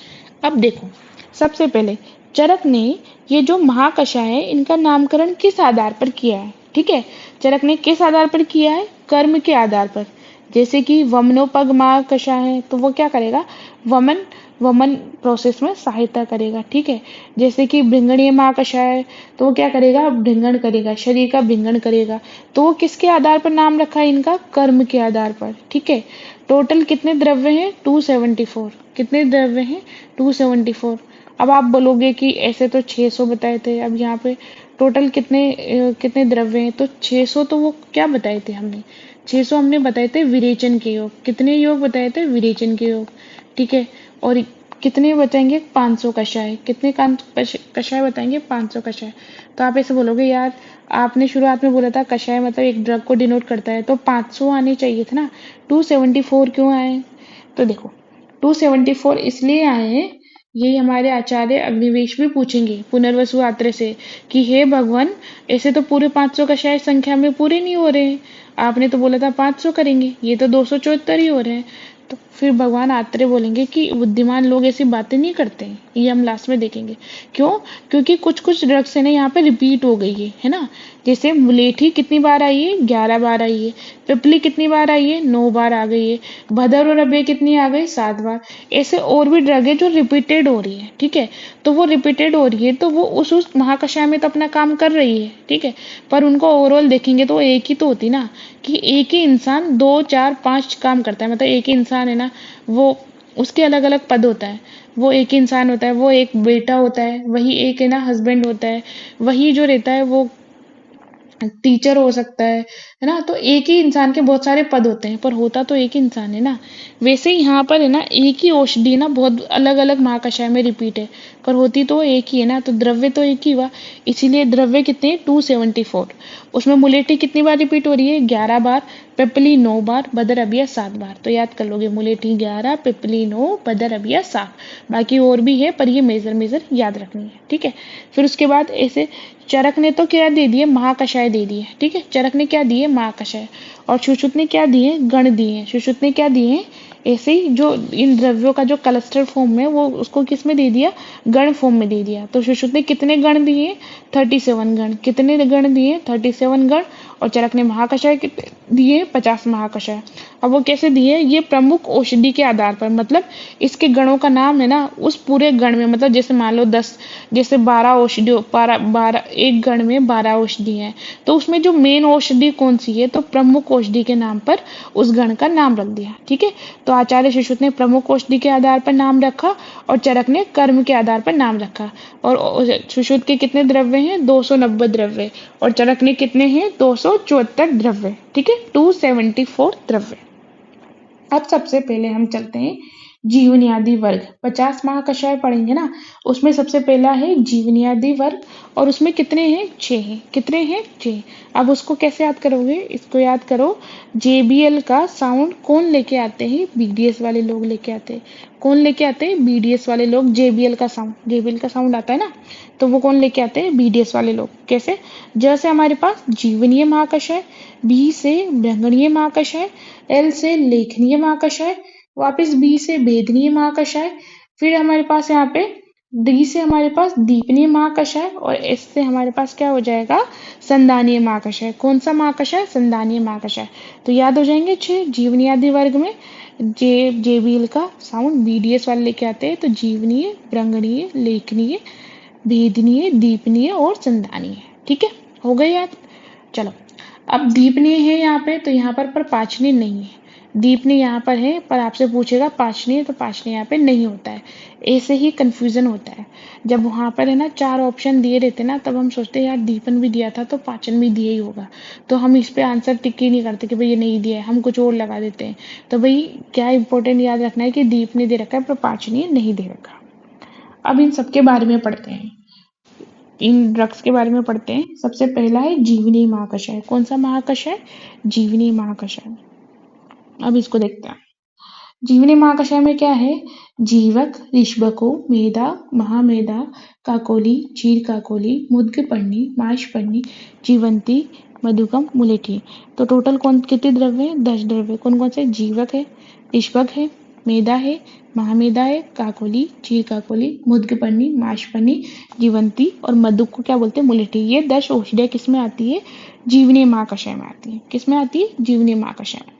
अब देखो, सबसे पहले चरक ने ये जो महाकषाय है इनका नामकरण किस आधार पर किया है। ठीक है, चरक ने किस आधार पर किया है, कर्म के आधार पर। जैसे कि वमनोपग महाकषाय है तो वो क्या करेगा, वमन वमन प्रोसेस में सहायता करेगा। ठीक है, जैसे कि भृंगणीय महाकषाय है तो वो क्या करेगा, भृंगण करेगा, शरीर का भृंगण करेगा। तो वो किसके आधार पर नाम रखा है इनका, कर्म के आधार पर। ठीक है, टोटल कितने द्रव्य हैं, 274। कितने द्रव्य हैं, 274। अब आप बोलोगे कि ऐसे तो 600 बताए थे, अब यहाँ पे टोटल कितने द्रव्य हैं, तो 600 तो वो क्या बताए थे हमने, 600 हमने बताए थे विरेचन के योग। कितने योग बताए थे, विरेचन के योग। ठीक है, और कितने बचाएंगे, 500 कषाय। कितने कषाय बताएंगे, 500 कषाय। तो आप ऐसे बोलोगे यार आपने शुरुआत में बोला था कषाय मतलब एक ड्रग को डिनोट करता है, तो 500 आने चाहिए थे ना, 274 क्यों आए। तो देखो 274 इसलिए आए हैं, यही हमारे आचार्य अग्निवेश भी पूछेंगे पुनर्वसु आत्रे से कि हे भगवान ऐसे तो पूरे 500 कषाय संख्या में पूरे नहीं हो रहे हैं, आपने तो बोला था 500 करेंगे, ये तो 274 ही हो रहे हैं। तो फिर भगवान आत्रेय बोलेंगे कि बुद्धिमान लोग ऐसी बातें नहीं करते हैं, ये हम लास्ट में देखेंगे। क्यों? क्योंकि कुछ कुछ ड्रग्स है ना यहाँ पे रिपीट हो गई है ना। जैसे मुलेठी कितनी बार आई है? 11 बार आई है। पिपली कितनी बार आई है? 9 बार आ गई है। भदर और अबे कितनी आ गई? 7 बार। ऐसे और भी ड्रग है जो रिपीटेड हो रही है, ठीक है। तो वो रिपीटेड हो रही है तो वो उस महाकषाय में तो अपना काम कर रही है, ठीक है। पर उनको ओवरऑल देखेंगे तो एक ही तो होती ना, कि एक ही इंसान 2 4 5 काम करता है। मतलब एक ही इंसान है ना, वो उसके अलग अलग पद होता है। वो एक ही इंसान होता है, वो एक बेटा होता है, वही एक है ना हस्बैंड होता है, वही जो रहता है वो टीचर हो सकता है ना। तो एक ही इंसान के बहुत सारे पद होते हैं, पर होता तो एक ही इंसान है ना। वैसे ही यहाँ पर है ना एक ही औषधि ना बहुत अलग अलग महाकषाय में रिपीट है, पर होती तो एक ही है ना। तो द्रव्य तो एक ही हुआ, इसीलिए द्रव्य कितने? 274। उसमें मुलेठी कितनी बार रिपीट हो रही है? 11 बार। पिपली 9 बार। बदर अबिया 7 बार। तो याद कर लोगे, मुलेठी 11, पिपली 9, बदर अबिया 7। बाकी और भी है, पर ये मेजर मेजर याद रखनी है, ठीक है। फिर उसके बाद ऐसे चरक ने तो क्या दे दिए? महाकषाय दे दिए, ठीक है। चरक ने क्या दिए? महाकषाय। और सुश्रुत ने क्या दिए? गण दिए। सुश्रुत ने क्या दिए? ऐसे ही जो इन द्रव्यों का जो क्लस्टर फॉर्म में वो उसको किस में दे दिया? गण फॉर्म में दे दिया। तो सुश्रुत ने कितने गण दिए? 37 गण। कितने गण दिए? 37 गण। और चरक ने महाकषाय कितने दिए? 50 महाकषाय। अब वो कैसे दिए? ये प्रमुख औषधि के आधार पर, मतलब इसके गणों का नाम है ना उस पूरे गण में, मतलब जैसे मान लो 10, जैसे 12 औषधि, 12 एक गण में 12 औषधि हैं, तो उसमें जो मेन औषधि कौन सी है? तो प्रमुख औषधि के नाम पर उस गण का नाम रख दिया, ठीक है। तो आचार्य सुश्रुत ने प्रमुख औषधि के आधार पर नाम रखा और चरक ने कर्म के आधार पर नाम रखा। और सुश्रुत के कितने द्रव्य हैं? 290 द्रव्य। और चरक ने कितने हैं? 274 द्रव्य, ठीक है। 274 द्रव्य। अब सबसे पहले हम चलते हैं जीवनियादी वर्ग। 50 महाकषाय पढ़ेंगे ना, उसमें सबसे पहला है जीवनियादी वर्ग। और उसमें कितने हैं? 6 हैं। कितने हैं? 6। अब उसको कैसे याद करोगे? इसको याद करो, JBL का साउंड कौन लेके आते हैं? BDS वाले लोग लेके आते हैं। कौन लेके आते हैं? BDS वाले लोग। JBL का साउंड आता है ना, तो वो कौन लेके आते हैं? BDS वाले लोग। कैसे? जैसे हमारे पास जीवनीय महाकषाय, B से व्यंगनीय महाकषाय, L से लेखनीय महाकषाय, वापस B से भेदनीय महाकषाय, फिर हमारे पास यहाँ पे D से हमारे पास दीपनीय महाकषाय, और S से हमारे पास क्या हो जाएगा? संधानीय महाकषाय। कौन सा महाकषाय? संधानीय महाकषाय। तो याद हो जाएंगे 6। जीवनीयादी वर्ग में JBL का साउंड BDS वाले लेके आते हैं, तो जीवनीय, व्यंगनीय, लेखनीय, भेदनीय, दीपनीय और संधानीय, ठीक है। हो गए याद? चलो, अब दीपनीय है यहाँ पे, तो यहाँ पर पाचनीय नहीं है। दीपनीय यहाँ पर है, पर आपसे पूछेगा पाचनीय, तो पाचनीय यहाँ पे नहीं होता है। ऐसे ही कंफ्यूजन होता है। जब वहाँ पर है ना 4 ऑप्शन दिए रहते ना, तब हम सोचते हैं यार दीपन भी दिया था तो पाचन भी दिया ही होगा, तो हम इस पे आंसर टिक ही नहीं करते कि भाई ये नहीं दिया है, हम कुछ और लगा देते हैं। तो भाई क्या इंपॉर्टेंट याद रखना है कि दीपनीय दे रखा है पर पाचनीय नहीं दे रखा। अब इन सबके बारे में पढ़ते हैं, इन ड्रग्स के बारे में पढ़ते हैं। सबसे पहला है जीवनीय महाकषाय। कौन सा महाकषाय? जीवनीय महाकषाय। अब इसको देखते हैं। जीवनीय महाकषाय में क्या है? जीवक, ऋष्भको, मेधा, महामेधा, काकोली, चीर काकोली, मुद्गपर्णी, माशपर्णी, जीवंती, मधुकम, मुलेठी। तो टोटल कितने द्रव्य है? 10 द्रव्य। कौन कौन से? जीवक है, ऋष्भक है, मेधा है, महामेधा है, काकोली, चीर काकोली, मुद्गपर्णी, माशपर्णी, जीवंती और मधुक को क्या बोलते हैं? मुलेठी। ये 10 औषधियाँ किसमें आती है? जीवनीय महाकषाय में आती है। किसमें आती है? जीवनीय महाकषाय में।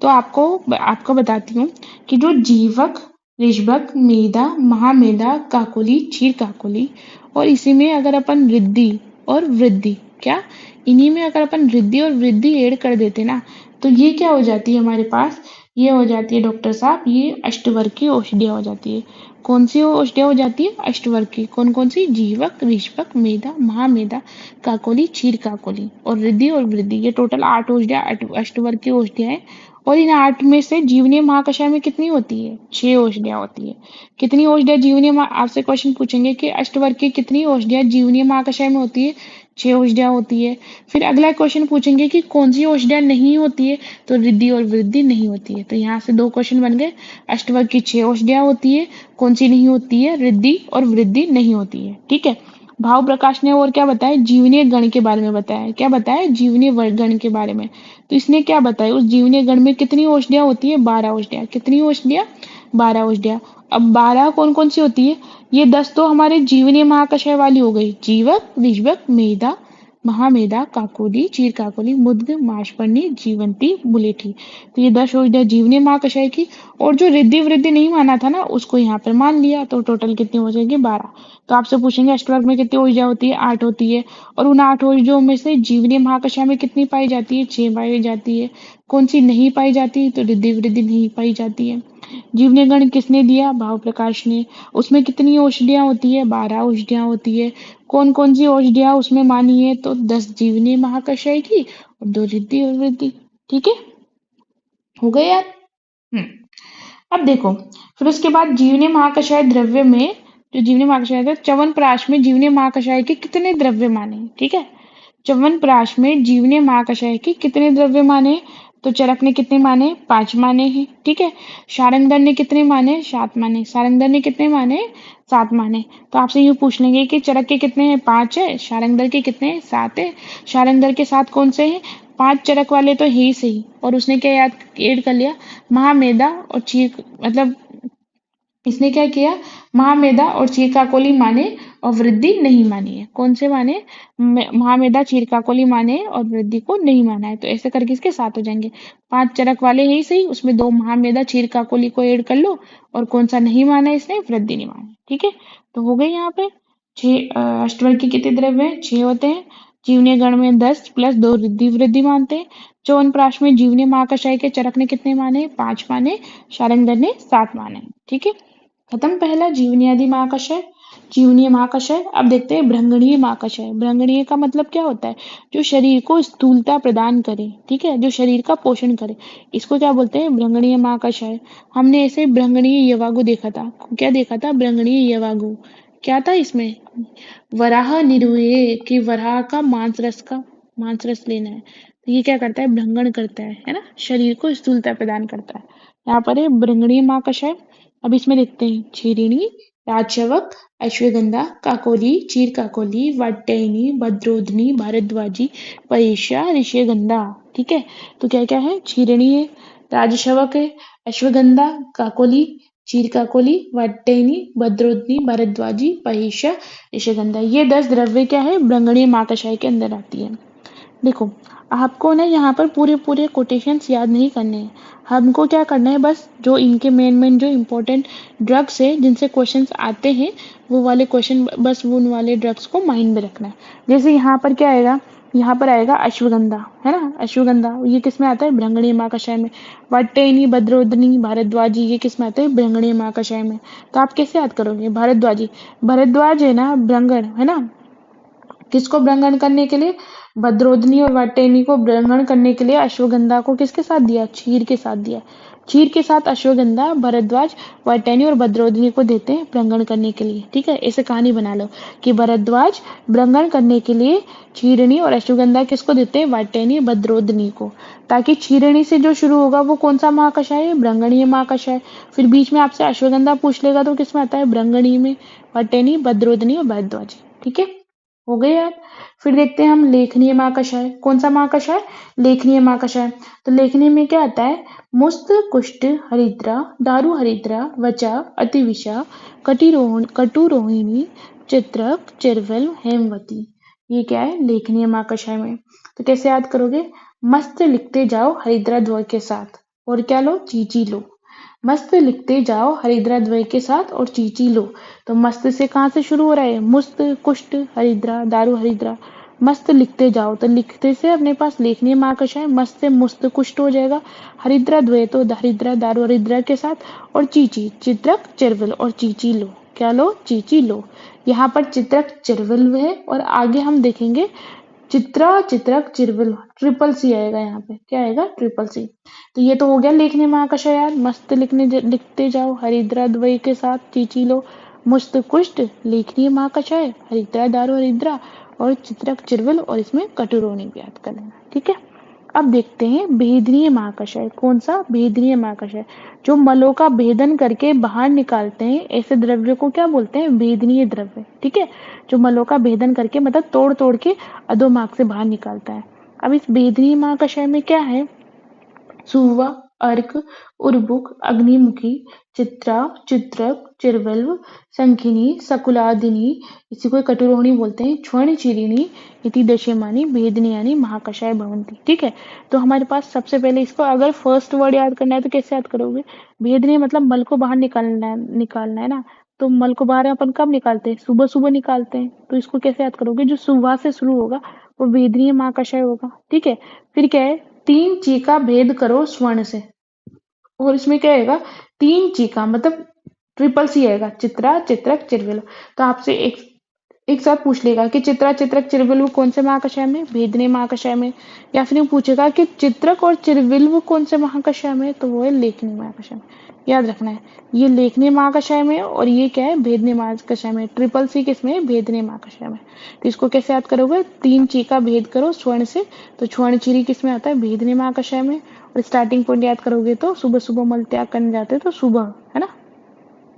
तो आपको बताती हूँ कि जो जीवक, ऋष्भक, मेधा, महामेधा, काकोली, चीर काकोली, और इसी में अगर अपन रिद्धि और वृद्धि, क्या इन्हीं में अगर अपन रिद्धि और वृद्धि ऐड कर देते ना, तो ये क्या हो जाती है हमारे पास? ये हो जाती है डॉक्टर साहब, ये अष्टवर्गीय औषधियाँ हो जाती है। कौन सी औषधियाँ हो जाती है? अष्टवर्गीय। कौन कौन सी? जीवक, ऋष्भक, मेधा, महामेधा, काकोली, चीर काकोली और रिद्धि और वृद्धि। ये टोटल 8 औषधियाँ, अष्टवर्गीय औषधियाँ हैं। और इन 8 में से जीवनीय महाकषाय में कितनी होती है? 6 औषधियाँ होती है। कितनी औषधियाँ जीवनीय आपसे क्वेश्चन पूछेंगे कि अष्टवर्ग की कितनी औषधियाँ जीवनीय महाकषाय में होती है? 6 औषधियाँ होती है। फिर अगला क्वेश्चन पूछेंगे कि कौन सी औषधियाँ नहीं होती है? तो रिद्धि और वृद्धि नहीं होती है। तो यहाँ से 2 क्वेश्चन बन गए। अष्टवर्ग की 6 औषधियाँ होती है, कौन सी नहीं होती है? रिद्धि और वृद्धि नहीं होती है, ठीक है। भाव प्रकाश ने और क्या बताया, जीवनीय गण के बारे में बताया। क्या बताया, जीवनीय गण के बारे में। तो इसने क्या बताया, उस जीवनीय गण में कितनी औषधियां होती है, 12 औषधियां। कितनी औषधियां, 12 औषधियां। अब 12 कौन कौन सी होती है, ये 10 तो हमारे जीवनीय महाकषाय वाली हो गई, जीवक, विषवक, मेधा, महामेधा, काकोली, चीर काकोली, मुद्ग, माशपर्णी, जीवंती, बुलेठी। तो ये 10 औषधियां जीवनीय महाकषाय की। और जो रिद्धि वृद्धि नहीं माना था ना, उसको यहाँ पर मान लिया, तो टोटल कितनी हो जाएगी, 12। तो आपसे पूछेंगे अष्टवर्ग में कितनी ऊर्जा होती है, 8 होती है। और उन 8 ऊर्जाओं में से जीवनीय महाकषा में कितनी पाई जाती है, 6 पाई जाती है। कौन सी नहीं पाई जाती, तो रिद्धि वृद्धि नहीं पाई जाती है। जीवनीय गण किसने दिया, भाव प्रकाश ने। उसमें कितनी औषधियां होती है, 12 औषधियां होती है। कौन कौन सी औषधियां उसमें मानी है, तो 10 जीवनीय महाकषाय की और 2 रिद्धि और वृद्धि। ठीक है, हो गए यार। हम्म अब देखो, फिर उसके बाद जीवनीय महाकषाय द्रव्य में, जो जीवनीय महाकषाय था, च्यवनप्राश में जीवनीय महाकषाय के कितने द्रव्य माने। ठीक है, च्यवनप्राश में जीवनीय महाकषाय के कितने द्रव्य माने, तो चरक ने कितने माने, 5 माने हैं। ठीक है, शारंगधर ने कितने माने, 7 माने। सारंगधर ने कितने माने, 7 माने। तो आपसे यूं पूछ लेंगे कि चरक के कितने हैं, 5 है, शारंगधर के कितने हैं, 7 है। शारंगधर के 7 कौन से हैं, 5 चरक वाले तो है ही सही। और उसने क्या याद ऐड कर लिया, महामेधा और चीर, मतलब इसने क्या किया, महामेधा और चीरकाकोली माने और वृद्धि नहीं मानी है। कौन से माने, महामेधा चीरकाकोली माने और वृद्धि को नहीं माना है। तो ऐसे करके इसके 7 हो जाएंगे। 5 चरक वाले ही सही, उसमें 2 महामेधा चीरकाकोली को ऐड कर लो। और कौन सा नहीं माना है इसने, वृद्धि नहीं माना। ठीक है, तो हो गए यहाँ पे 6। अष्टवर्ग के कितने द्रव्य हैं, 6 होते हैं। जीवनीय गण में 10 प्लस 2 रिद्धि वृद्धि मानते हैं। च्यवनप्राश में जीवनीय महाकषाय के चरक ने कितने माने, 5 माने। शारंगधर ने 7 माने। ठीक है, खत्म पहला जीवनीयादि महाकषय, जीवनीय महाकषय। अब देखते हैं भ्रंगणीय महाकषय। भ्रंगणीय का मतलब क्या होता है, जो शरीर को स्थूलता प्रदान करे। ठीक है, जो शरीर का पोषण करे, इसको क्या बोलते हैं, भ्रंगणीय महाकषय। हमने ऐसे भ्रंगणीय यवागु देखा था। क्या देखा था, भ्रंगणीय यवागु। क्या था इसमें, वराह निरुए, कि वराह का मांस रस लेना है। तो ये क्या करता है, भ्रंगण करता है ना, शरीर को स्थूलता प्रदान करता है। यहाँ पर है भ्रंगणीय महाकषय। अब इसमें देखते हैं छीरिणी, राजवक, अश्वगंधा, काकोली, चीर काकोली, वाट्यायनी, भद्रोधनी, भारद्वाजी, परीक्षा, ऋष्यगंधा। ठीक है, तो क्या क्या है, छीरिणी है, राजशवक है, अश्वगंधा, काकोली, चीर काकोली, वाट्यायनी, भद्रोधनी, भारद्वाजी, परीक्षा, ऋष्यगंधा। ये 10 द्रव्य क्या है, भ्रंगणीय महाकषाय के अंदर आती है। देखो, आपको ना यहाँ पर पूरे पूरे कोटेशंस याद नहीं करने हैं। हमको क्या करना है, बस जो इनके मेन जो इम्पोर्टेंट ड्रग्स है जिनसे क्वेश्चंस आते हैं, वो वाले क्वेश्चन, बस वो उन वाले ड्रग्स को माइंड में रखना है। जैसे यहाँ पर क्या आएगा, यहाँ पर आएगा अश्वगंधा, है ना, अश्वगंधा ये किस में आता है, भ्रंगणीय महाकषाय में। वाट्यायनी, भद्रोधनी, भारद्वाजी ये किस में आते हैं, भ्रंगणीय महाकषाय में। तो आप कैसे याद करोगे, भारद्वाजी, भरद्वाज है ना, भ्रंगण है ना, किसको भ्रंगण करने के लिए, भद्रोधनी और वाट्यायनी को भ्रंगण करने के लिए अश्वगंधा को किसके साथ दिया, क्षीर के साथ दिया। क्षीर के साथ अश्वगंधा, भरद्वाज, वाट्यायनी और भद्रोधनी को देते हैं भ्रंगण करने के लिए। ठीक है, ऐसे कहानी बना लो कि भरद्वाज भ्रंगण करने के लिए क्षीरणी और अश्वगंधा किसको देते हैं, वाट्यायनी, भद्रोधनी को। ताकि क्षीरणी से जो शुरू होगा वो कौन सा महाकषाय है, भ्रंगणीय महाकषाय। फिर बीच में आपसे अश्वगंधा पूछ लेगा तो किसमें आता है, भ्रंगणीय में, वाट्यायनी, भद्रोधनी और भारद्वाज। ठीक है, हो गए यार। फिर देखते हैं हम लेखनीय महाकषाय। कौन सा महाकषाय, लेखनीय महाकषाय। तो लेखनीय में क्या आता है, मुस्त, कुष्ठ, हरिद्रा, दारु हरिद्रा, वचा, अतिविषा, कटुरोहिणी, चित्रक, चिरवल, हेमवती। ये क्या है, लेखनीय महाकषाय में। तो कैसे याद करोगे, मस्त लिखते जाओ हरिद्रा द्वय के साथ, और क्या लो, चीची लो। मस्त लिखते जाओ हरिद्रा द्वय के साथ और चीची लो। तो मस्त से कहाँ से शुरू हो रहा है, मुस्त, कुष्ठ, हरिद्रा, दारू हरिद्रा। मस्त लिखते जाओ, तो लिखते से अपने पास लेखनीय महाकषाय, मस्त से मुस्त कुष्ठ हो जाएगा। हरिद्रा द्वय तो हरिद्रा, दारू हरिद्रा के साथ, और चीची, चित्रक, चिरवल और चीची लो। क्या लो, चीची लो। यहाँ पर चित्रक चिरवल है, और आगे हम देखेंगे चित्रा, चित्रक, चिरवल, ट्रिपल सी आएगा यहाँ पे। क्या आएगा, ट्रिपल सी। तो ये तो हो गया लेखनीय महाकषाय यार, मस्त लिखते जाओ हरिद्रा द्वय के साथ, चीची लो, मुस्त कुष्ठ, लेखनीय महाकषाय, हरिद्रा, दारू हरिद्रा और चित्रक चिरवल, और इसमें कटुरोनी भी याद कर लेना। ठीक है, अब देखते हैं भेदनीय महाकशय। कौन सा? भेदनीय महाकशय। जो मलों का भेदन करके बाहर निकालते हैं ऐसे द्रव्य को क्या बोलते हैं? भेदनीय द्रव्य। ठीक है, जो मलों का भेदन करके मतलब तोड़ तोड़ के अधोमार्ग से बाहर निकालता है। अब इस भेदनीय महाकशय में क्या है? सुवा, अर्क, उर्बुक, अग्निमुखी, चित्रा, चित्रक, चिरवल्व, शंखिनी, सकुलादिनी, इसी को कटुरोहिणी बोलते हैं, क्षणचिरिणी इति दशमानी भेदनीयानि महाकषाय भवन्ति। ठीक है, तो हमारे पास सबसे पहले इसको अगर फर्स्ट वर्ड याद करना है तो कैसे याद करोगे? भेदनीय मतलब मल को बाहर निकालना है ना। तो मल को बाहर अपन कब निकालते हैं? सुबह सुबह निकालते हैं। तो इसको कैसे याद करोगे? जो सुबह से शुरू होगा वो भेदनीय महाकषाय होगा। ठीक है, फिर क्या है? तीन चीका भेद करो स्वर्ण से। और इसमें क्या आएगा? तीन चीका मतलब ट्रिपल सी आएगा, चित्रा, चित्रक, चिरविल। तो आपसे एक एक साथ पूछ लेगा कि चित्रा, चित्रक, चिरविल कौन से महाकषय में? भेदनीय महाकषय में। या फिर पूछेगा कि चित्रक और चिरविल कौन से महाकषय में? तो वो है लेखनी महाकषय में। याद रखना है, ये लेखनी महाकषय में और ये क्या है? भेदनीय महाकषय में। ट्रिपल सी किसमें? भेदनीय महाकषय में। तो इसको कैसे याद करोगे? तीन चीका भेद करो स्वर्ण से। तो स्वर्ण चिरी किसमें आता है? भेदनीय महाकषय में। और स्टार्टिंग पॉइंट याद करोगे तो सुबह सुबह मल त्याग करने जाते हैं तो सुबह, है ना,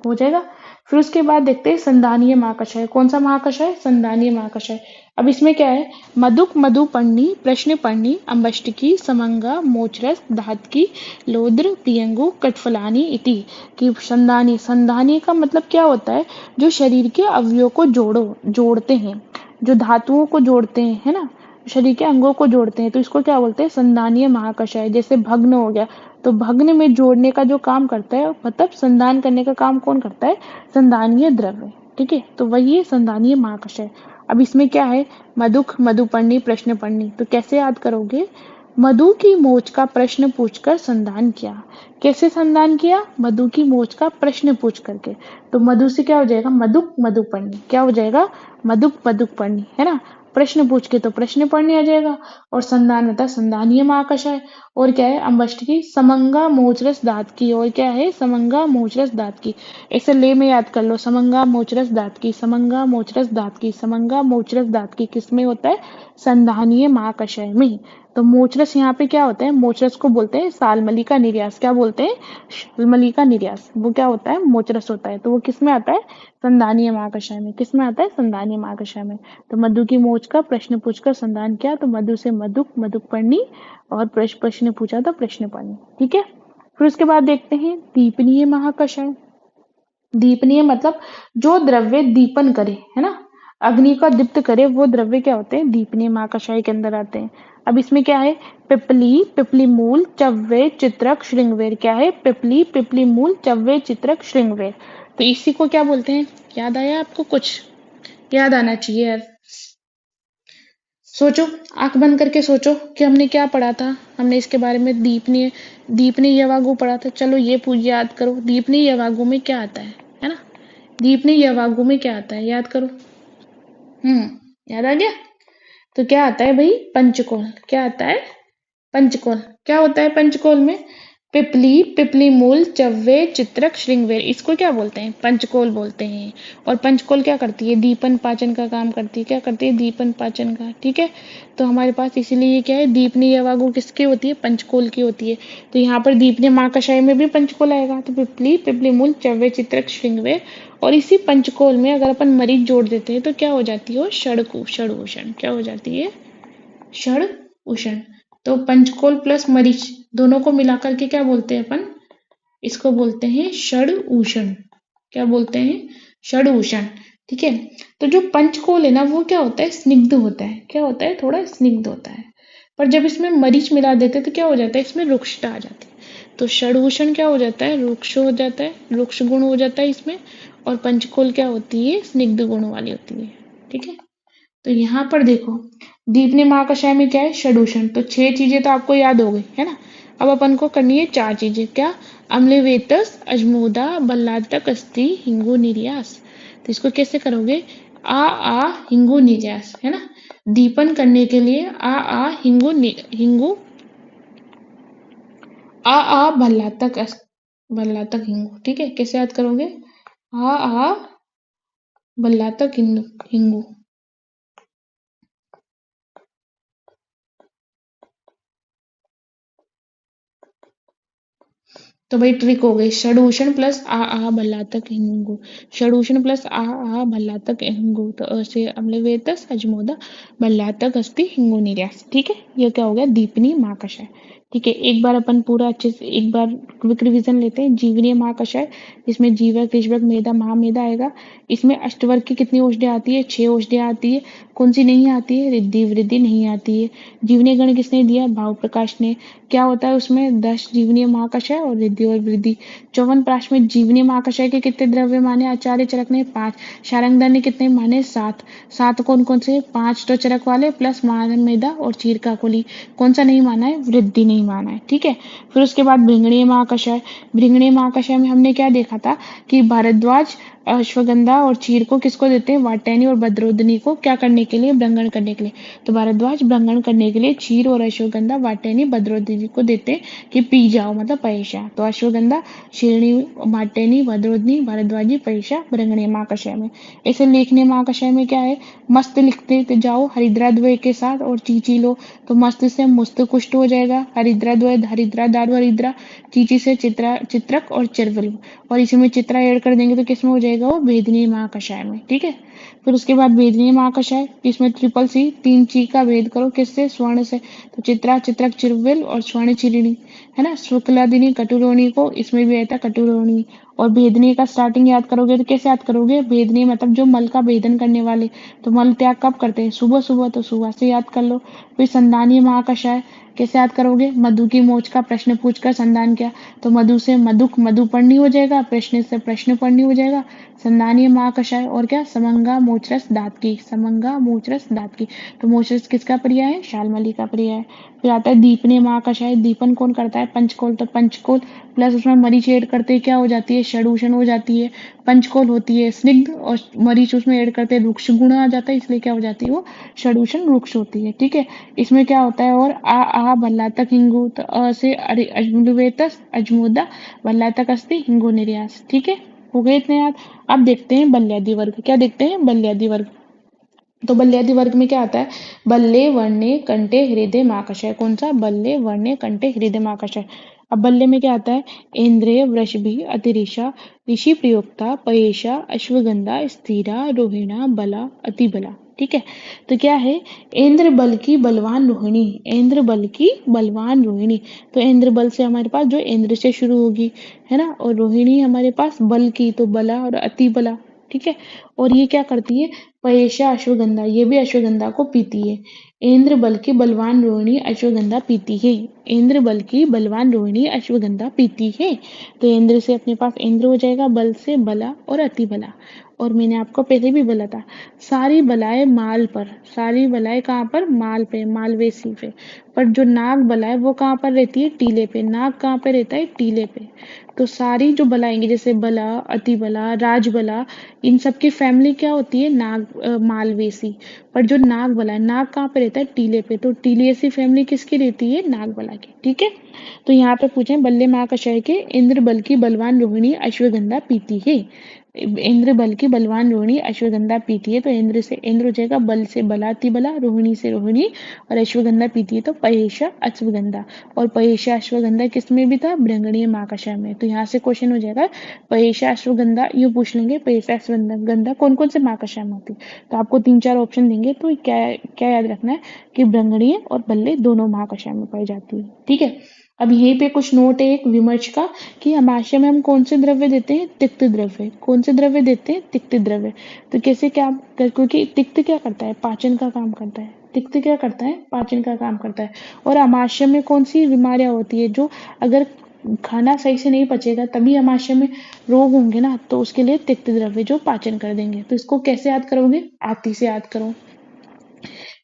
हो जाएगा। फिर उसके बाद देखते हैं संधानीय महाकषय। कौन सा महाकषय? संधानीय महाकषय। अब इसमें क्या है? मधुक, मधुपर्णी, प्रश्नपर्णी, अम्बष्टकी, समंगा, मोचरस, धातकी, लोद्र, प्रियंगु, कटफलानी इति। कि संधानी, संधानी का मतलब क्या होता है? जो शरीर के अवयवों को जोड़ते हैं, जो धातुओं को जोड़ते हैं, है ना, शरीर के अंगों को जोड़ते हैं, तो इसको क्या बोलते हैं? संधानीय महाकषय। जैसे भग्न हो गया, तो भग्न में जोड़ने का जो काम करता है मतलब संधान करने का काम कौन करता है? संधानीय द्रव्य। ठीक है, तो वही है संधानीय महाकषय। अब इसमें क्या है? मधुक, मधुपर्णी, प्रश्नपर्णी। तो कैसे याद करोगे? मधु की मोच का प्रश्न पूछकर संधान किया। कैसे संधान किया? मधु की मोच का प्रश्न पूछ करके। तो मधु से क्या हो जाएगा? मधुक, मधुपर्णी। क्या हो जाएगा? मधुक, मधुपर्णी, है ना। प्रश्न पूछ के तो प्रश्न पढ़ने आ जाएगा। और संधान होता है संधानीय महाकषय। और क्या है? अम्बष्टकी, समंगा, मोचरस, दात की। और क्या है? समंगा, मोचरस, दात की। ऐसे ले में याद कर लो, समंगा, मोचरस, दात की, समंगा, मोचरस, दात की, समंगा, मोचरस, दात की। किसमें होता है? संधानीय महाकषय में। तो मोचरस यहाँ पे क्या होता है? मोचरस को बोलते हैं सालमली का निर्यास। क्या बोलते हैं? सालमली का निर्यास। वो क्या होता है? मोचरस होता है। तो वो किसमें आता है? संधानीय महाकषय में। किसमें आता है? संधानीय महाकषय में। तो मधु की मोच का प्रश्न पूछकर संधान किया, तो मधु से मधुक, मधुपर्णी, और प्रश्न पूछा था प्रश्नपर्णी। ठीक है, फिर उसके बाद देखते हैं दीपनीय महाकषय। दीपनीय मतलब जो द्रव्य दीपन करे, है ना, अग्नि का दीप्त करे, वो द्रव्य क्या होते हैं? दीपनीय महाकषाय के अंदर आते हैं। अब इसमें क्या है? पिपली, पिपली मूल, चव्वे, चित्रक, श्रृंगवेर। क्या है? पिपली, पिपली मूल, चव्वे, चित्रक, श्रृंगवेर। तो इसी को क्या बोलते हैं? याद आया आपको? कुछ याद आना चाहिए यार। सोचो, आंख बंद करके सोचो कि हमने क्या पढ़ा था। हमने इसके बारे में दीपनी यवागु पढ़ा था। चलो ये पूछ याद करो, दीपनी यवागु में क्या आता है ना। दीपनी यवागु में क्या आता है? याद करो। याद आ गया? तो क्या आता है भाई? पंचकोल। क्या आता है? पंचकोल। क्या होता है पंचकोल में? पिपली, पिपली मूल, चव्वे, चित्रक, श्रृंगवेर, इसको क्या बोलते हैं? पंचकोल बोलते हैं। और पंचकोल क्या करती है? दीपन पाचन का काम करती है। क्या करती है? दीपन पाचन का। ठीक है, तो हमारे पास इसीलिए क्या है? दीपनी यवागु किसकी होती है? पंचकोल की होती है। तो यहाँ पर दीपनी महाकषाय में भी पंचकोल आएगा। तो पिपली, पिपली मूल, चव्वे, चित्रक, श्रृंगवेर। और इसी पंचकोल में अगर अपन मरीच जोड़ देते हैं तो क्या हो जाती है? षड क्या हो जाती है? षड उषण। तो पंचकोल प्लस मरीच दोनों को मिलाकर के क्या बोलते हैं अपन? इसको बोलते हैं षड उषण। क्या बोलते हैं? षड उषण। ठीक है, तो जो पंचकोल है ना वो क्या होता है? स्निग्ध होता है। क्या होता है? थोड़ा स्निग्ध होता है। पर जब इसमें मरीच मिला देते हैं तो क्या हो जाता है? इसमें रुक्षता आ जाती है। तो षडभूषण क्या हो जाता है? रुक्ष हो जाता है, रुक्ष गुण हो जाता है इसमें। और पंचकोल क्या होती है? स्निग्ध गुण वाली होती है। ठीक है, तो यहाँ पर देखो, दीपने महाकषाय में क्या है? षडूषण। तो 6 चीजें तो आपको याद हो गई, है ना। अब अपन को करनी है 4 चीजें। क्या? अम्लवेतस, अजमोदा, बल्लातक, अस्थि, हिंगू, निर्यास। तो इसको कैसे करोगे? आ हिंगू, निर्यास, है ना। दीपन करने के लिए आ हिंगू, हिंगू, भल्लातक, भल्लातक, हिंगू। ठीक है, कैसे याद करोगे? आ भल्लातक, हिंगू। तो भाई ट्रिक हो गई, षडूषण प्लस आ भल्लातक हिंगु, षडूषण प्लस आ भल्लातक हिंगु, तो असे अम्लवेतस अजमोदा भल्लातक अस्ति हिंगु निर्यास। ठीक है, ये क्या हो गया, दीपनी महाकषाय। ठीक है, एक बार अपन पूरा अच्छे से एक बार क्विक रिवीजन लेते हैं। जीवनीय महाकषाय, इसमें जीवक ऋषभक मेधा महामेधा आएगा। इसमें अष्टवर्ग की कितनी औषधियाँ आती है, 6 औषधियाँ आती है। कौन सी नहीं आती है, रिद्धि वृद्धि नहीं आती है। जीवनीय गण किसने दिया, भाव प्रकाश ने। क्या होता है उसमें, 10 जीवनीय महाकषाय और रिद्धि और वृद्धि। 54 प्राश में जीवनीय महाकषाय के कितने द्रव्य माने आचार्य चरक ने, 5। शारंगधर ने कितने माने, 7। 7 कौन कौन से, 5 तो चरक वाले प्लस महामेधा और चीरकाकुली। कौन सा नहीं माना है, वृद्धि नहीं माना है। ठीक है, फिर उसके बाद भृंगणीय महाकषाय। भृंगणीय महाकषाय में हमने क्या देखा था कि भारद्वाज अश्वगंधा और चीर को किसको देते हैं, वाटैनी और भद्रोदनी को, क्या करने के लिए, भ्रंगण करने के लिए। तो भारद्वाज भ्रंगण करने के लिए चीर और अश्वगंधा वाटैनी भद्रोदनी को देते हैं कि पी जाओ, मतलब पयशा। तो अश्वगंधा, शीरणी, वाटैनी, भद्रोदनी, भारद्वाजी, पयशा भ्रंगणीय महाकषाय में। ऐसे लेखनीय महाकषाय में क्या है, मस्त लिखते जाओ हरिद्रा द्वय के साथ और चीची लो, तो मस्त से मुस्त कुष्ठ हो जाएगा, हरिद्रा द्वय हरिद्रा दारू हरिद्रा, चीची से चित्रा चित्रक और चिरवल, और इसमें चित्रा ऐड कर देंगे तो किसमें हो जाएगा वो, भेदनीय महाकषाय में। ठीक है, फिर उसके बाद भेदनीय महाकषाय, इसमें ट्रिपल सी, 3 ची का भेद करो, किससे, स्वर्ण से। तो चित्रा चित्रक चिरविल और स्वर्ण चिरिणी, है ना। शुक्लादिनी कटुरोणी को इसमें भी आता कटुरोणी। और भेदनीय का स्टार्टिंग याद करोगे तो कैसे याद करोगे, भेदनीय मतलब जो मल का भेदन करने वाले। तो मल त्याग कब करते हैं, सुबह सुबह, तो सुबह से याद कर लो। फिर संधानीय महाकषाय कैसे याद करोगे, मधु की मोच का प्रश्न पूछकर संधान किया, तो मधु से मधुक मधुपर्णी हो जाएगा, प्रश्न से प्रश्नपर्णी हो जाएगा। संधानीय महाकषाय और क्या, समंगा मोचरस दात की, समंगा मोचरस दात की। तो मोचरस किसका पर्याय है, शालमली का पर्याय है। फिर आता है दीपनीय महाकषाय, दीपन कौन करता है, पंचकोल, तो पंचकोल प्लस उसमें मरीच ऐड करते क्या हो जाती है, षडूषण हो जाती है। पंचकोल होती है स्निग्ध और मरीच उसमें ऐड करते हैं रुक्ष गुण आ जाता है, इसलिए क्या हो जाती है वो, षडूषण रुक्ष होती है। ठीक है, इसमें क्या होता है, और आ भल्लातक हिंगू, तो अ से अजमुवेतस अजमुदा भल्लातक अस्ति हिंगू निर्यास। ठीक है, हो गए इतने याद। अब देखते हैं बल्यादि वर्ग, क्या देखते हैं, बल्यादि वर्ग। तो बल्यादि वर्ग में क्या आता है, बल्ले वर्णे कंठे हृदय महाकषाय। कौन सा, बल्ले वर्णे कंठे हृदय महाकषाय। अब बल्ले में क्या आता है, इंद्रिय वृषभि अतिरिषा ऋषि प्रयोक्ता पयेशा अश्वगंधा स्थिरा रोहिणा बला अतिबला। ठीक है, तो क्या है, इंद्र बल की बलवान रोहिणी, इंद्र बल की बलवान रोहिणी। तो इंद्र बल से हमारे पास जो इंद्र से शुरू होगी, है ना, और रोहिणी हमारे पास बल की, तो बला और अति बला। ठीक है, और ये क्या करती है, पयेशा अश्वगंधा, ये भी अश्वगंधा को पीती है। इंद्र बल की बलवान रोहिणी अश्वगंधा पीती है, इंद्र बल की बलवान रोहिणी अश्वगंधा पीती है। तो इंद्र से अपने पास इंद्र हो जाएगा, बल से बला और अति बला। और मैंने आपको पहले भी बोला था, सारी बलाएं माल पर, सारी बलाएं कहाँ पर, माल पे, मालवेसी पे। पर जो नाग बला है वो कहाँ पर रहती है, टीले पे। नाग कहाँ पे रहता है, टीले पे। तो सारी जो बलाएंगे जैसे बला, अति बला, राज बला, इन सब की फैमिली क्या होती है, नाग मालवेसी। पर जो नाग बला है, नाग कहाँ पे रहता है, टीले पे। तो टीलियसी फैमिली किसकी रहती है, नाग बला की। ठीक है, तो यहाँ पे पूछे बल्ले महाकषाय के इंद्र बल की बलवान रोहिणी अश्वगंधा पीती है। इंद्र बल की बलवान रोहिणी अश्वगंधा पीती है, तो इंद्र से इंद्र हो जाएगा, बल से बलाति बला, रोहिणी से रोहिणी, और अश्वगंधा पीती है तो पयेशा अश्वगंधा। और पयेशा अश्वगंधा किस में भी था, भृंगणीय महाकषाय में। तो यहाँ से क्वेश्चन हो जाएगा, पयेशा अश्वगंधा, ये पूछ लेंगे पयेशा अश्वगंधा कौन कौन से महाकषाय में होती है। तो आपको 3-4 ऑप्शन देंगे, तो क्या क्या याद रखना है कि भृंगणीय और बल्ले दोनों महाकषाय में पाई जाती है। ठीक है, अब यहीं पे कुछ नोट है एक विमर्श का, कि अमाशय में हम कौन से द्रव्य देते हैं, तिक्त द्रव्य। कौन से द्रव्य देते हैं, तिक्त द्रव्य। तो कैसे क्या, क्योंकि तिक्त क्या करता है, पाचन का काम करता है। तिक्त क्या करता है, पाचन का काम करता है। और अमाशय में कौन सी बीमारियां होती है, जो अगर खाना सही से नहीं पचेगा तभी अमाशय में रोग होंगे ना, तो उसके लिए तिक्त द्रव्य जो पाचन कर देंगे। तो इसको कैसे याद करोगे, आती से याद करो।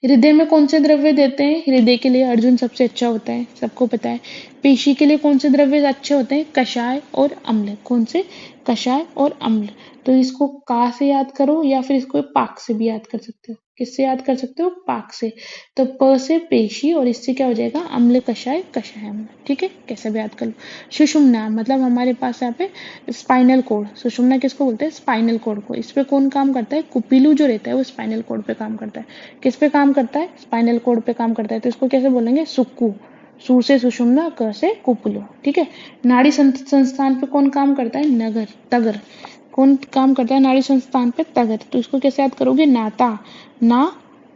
हृदय में कौन से द्रव्य देते हैं, हृदय के लिए अर्जुन सबसे अच्छा होता है, सबको पता है। पेशी के लिए कौन से द्रव्य अच्छे होते हैं, कषाय और अम्ल। कौन से, कषाय और अम्ल। तो इसको का से याद करो, या फिर इसको पाक से भी याद कर सकते हो। किससे याद कर सकते हो, पाक से। तो प से पेशी, और इससे क्या हो जाएगा, अम्ल कषाय, कषाय अम्ल। ठीक है, कैसे भी याद कर लो। सुषुम्ना मतलब हमारे पास यहाँ पे स्पाइनल कोड, सुषुम्ना किसको बोलते हैं, स्पाइनल कोड को। इस पे कौन काम करता है, कुपीलू जो रहता है वो स्पाइनल कोड पे काम करता है। किस पे काम करता है, स्पाइनल कोड पे काम करता है। तो इसको कैसे बोलेंगे, सुक्कू। सु से सुषुम्ना, क से कुपलु। ठीक है। नाड़ी संस्थान पे कौन काम करता है? नगर, तगर। कौन काम करता है नाड़ी संस्थान पे? तगर। तो इसको कैसे याद करोगे? नाता, ना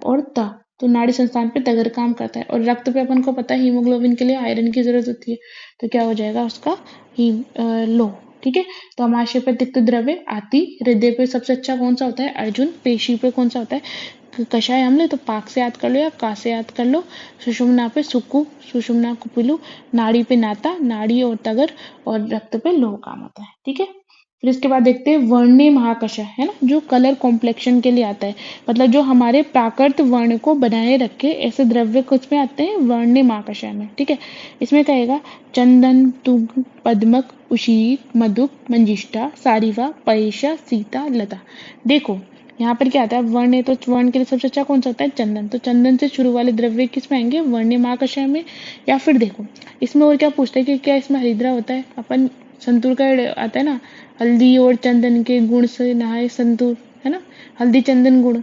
और ता। तो नाड़ी संस्थान पे तगर काम करता है। और रक्त पे अपन को पता है हीमोग्लोबिन के लिए आयरन की जरूरत होती है, तो क्या हो जाएगा उसका? लोह। ठीक है। तो आमाशय पे तिक्त द्रव्य आती। हृदय पे सबसे अच्छा कौन सा होता है? अर्जुन। पेशी पे कौन सा होता है? कषाय अम्ल। तो पाक से याद कर लो या का से याद कर लो। सुषुम्ना पे सुकु, सुषुम्ना कुपिलु। नाड़ी पे नाता, नाड़ी और तगर। और रक्त पे लोह काम होता है। ठीक है। फिर इसके बाद देखते हैं वर्ण्य महाकषाय, है ना, जो कलर कॉम्प्लेक्शन के लिए आता है, मतलब जो हमारे प्राकृत वर्ण को बनाए रखे ऐसे द्रव्य कुछ में आते हैं वर्ण्य महाकषाय में। ठीक है। इसमें कहेगा चंदन, तुग, पद्मक, उशीर, मधुक, मंजिष्ठा, सारिवा, पयेशा, सीता, लता। देखो यहाँ पर क्या आता है? वर्ण है, तो वर्ण के लिए सबसे अच्छा कौन सा होता है? चंदन। तो चंदन से शुरू वाले द्रव्य किस में आएंगे? वर्ण्य महाकषाय में। या फिर देखो इसमें और क्या पूछते हैं कि क्या इसमें हरिद्रा होता है? अपन संतूर का आता है ना, हल्दी और चंदन के गुण से नहाए संतूर, है ना, हल्दी चंदन गुण।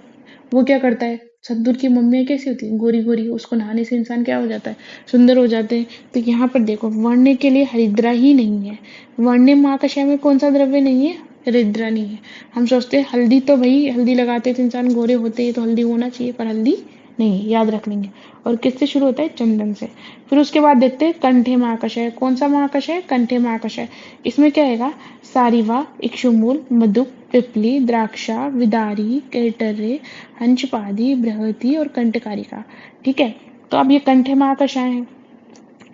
वो क्या करता है? संतूर की मम्मियाँ कैसी होती है? गोरी गोरी। उसको नहाने से इंसान क्या हो जाता है? सुंदर हो जाते हैं। तो यहाँ पर देखो वर्ण के लिए हरिद्रा ही नहीं है। वर्ण महाकषाय में कौन सा द्रव्य नहीं है? हरिद्रा नहीं है। हम सोचते हैं हल्दी, तो भाई हल्दी लगाते तो इंसान गोरे होते हैं, तो हल्दी होना चाहिए, पर हल्दी नहीं, याद रख लेंगे। और किससे शुरू होता है? चंदन से। फिर उसके बाद देखते हैं कंठे महाकषाय। कौन सा महाकषाय? कंठे महाकषाय। इसमें क्या आएगा? सारिवा, इक्षुमूल, मधुक, पिपली, द्राक्षा, विदारी, कैटर्रे, हंसपादी, बृहति और कंटकारिका। ठीक है। तो अब ये कंठे महाकषाय है।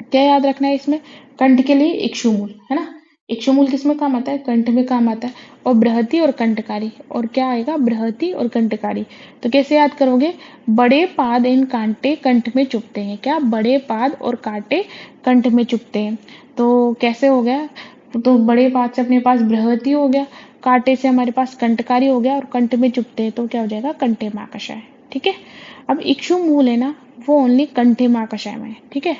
क्या याद रखना है इसमें? कंठ के लिए इक्षुमूल, है ना। इक्षुमूल किस में काम आता है? कंठ में काम आता है। और बृहति और कंटकारी। और क्या आएगा? बृहति और कंटकारी। तो कैसे याद करोगे? बड़े पाद इन कांटे कंठ में चुभते हैं। क्या? बड़े पाद और कांटे कंठ में चुभते हैं। तो कैसे हो गया? तो बड़े पाद से अपने पास बृहति हो गया, कांटे से हमारे पास कंटकारी हो गया, और कंठ में चुभते हैं तो क्या हो जाएगा? कंठे महाकषाय। ठीक है। अब इक्षुमूल है ना, वो ओनली कंठे महाकषाय में है। ठीक है।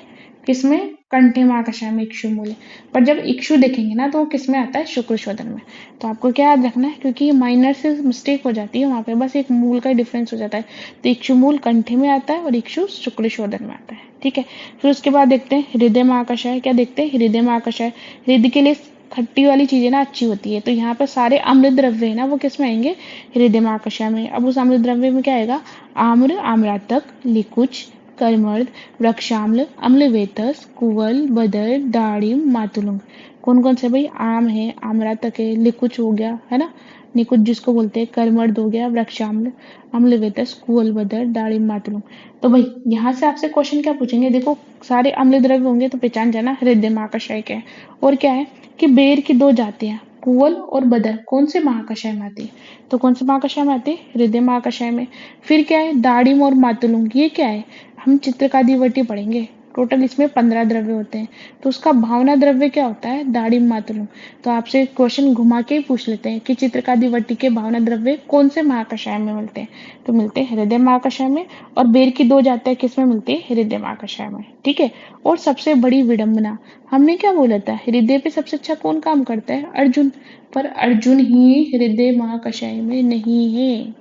किसमें? कंठे महाकषाय में इक्षुमूल है। पर जब इक्षु देखेंगे ना, तो वो किसमें आता है? शुक्रशोधन में। तो आपको क्या याद रखना है? क्योंकि माइनर से मिस्टेक हो जाती है वहां पे, बस एक मूल का डिफरेंस हो जाता है। तो इक्षुमूल कंठे में आता है और इक्षु शुक्रशोधन में आता है। ठीक है। फिर उसके बाद देखते हैं हृदय महाकषाय। क्या देखते हैं? हृदय महाकषाय। हृदय के लिए खट्टी वाली चीजें ना अच्छी होती है, तो यहाँ पर सारे अम्ल द्रव्य है ना, वो किस में आएंगे? हृदय महाकषाय में। अब उस अम्ल द्रव्य में क्या आएगा? आम्र, आम्रातक, लिकुच, कर्मर्द, वृक्षाम्ल, अम्लवेतस, कुवल, बदर, दाड़िम, मातुलुंग। कौन कौन से भाई? आम है, आम्रातक है, लिकुच हो गया, है ना, निकुच जिसको बोलते हैं, कर्मर्द हो गया, वृक्षाम्ल, अम्लवेतस, कुवल, बदर, दाड़िम, मातुलुंग। तो भाई यहाँ से आपसे क्वेश्चन क्या पूछेंगे? देखो सारे अम्ल द्रव्य होंगे तो पहचान जाना हृदय महाकषाय के हैं। और क्या है कि बेर की दो जातियां, कुवल और बदर, कौन से महाकषाय में आती है? तो कौन से महाकषाय में आती है? हृदय महाकषाय में। फिर क्या है? दाड़िम और मातुलुंग, ये क्या है? हम चित्रकादिवटी पढ़ेंगे। टोटल इसमें 15 द्रव्य होते हैं, तो उसका भावना द्रव्य क्या होता है? दाड़िम, मातुलुंग। तो आपसे क्वेश्चन घुमा के ही पूछ लेते हैं कि चित्रकादिवटी के भावना द्रव्य कौन से महाकषाय में मिलते हैं? तो मिलते हैं हृदय महाकषाय में। और बेर की दो जातियां किस में मिलती है? हृदय महाकषाय में। ठीक है। और सबसे बड़ी विडंबना, हमने क्या बोला था? हृदय पे सबसे अच्छा कौन काम करता है? अर्जुन। पर अर्जुन ही हृदय महाकषाय में नहीं है।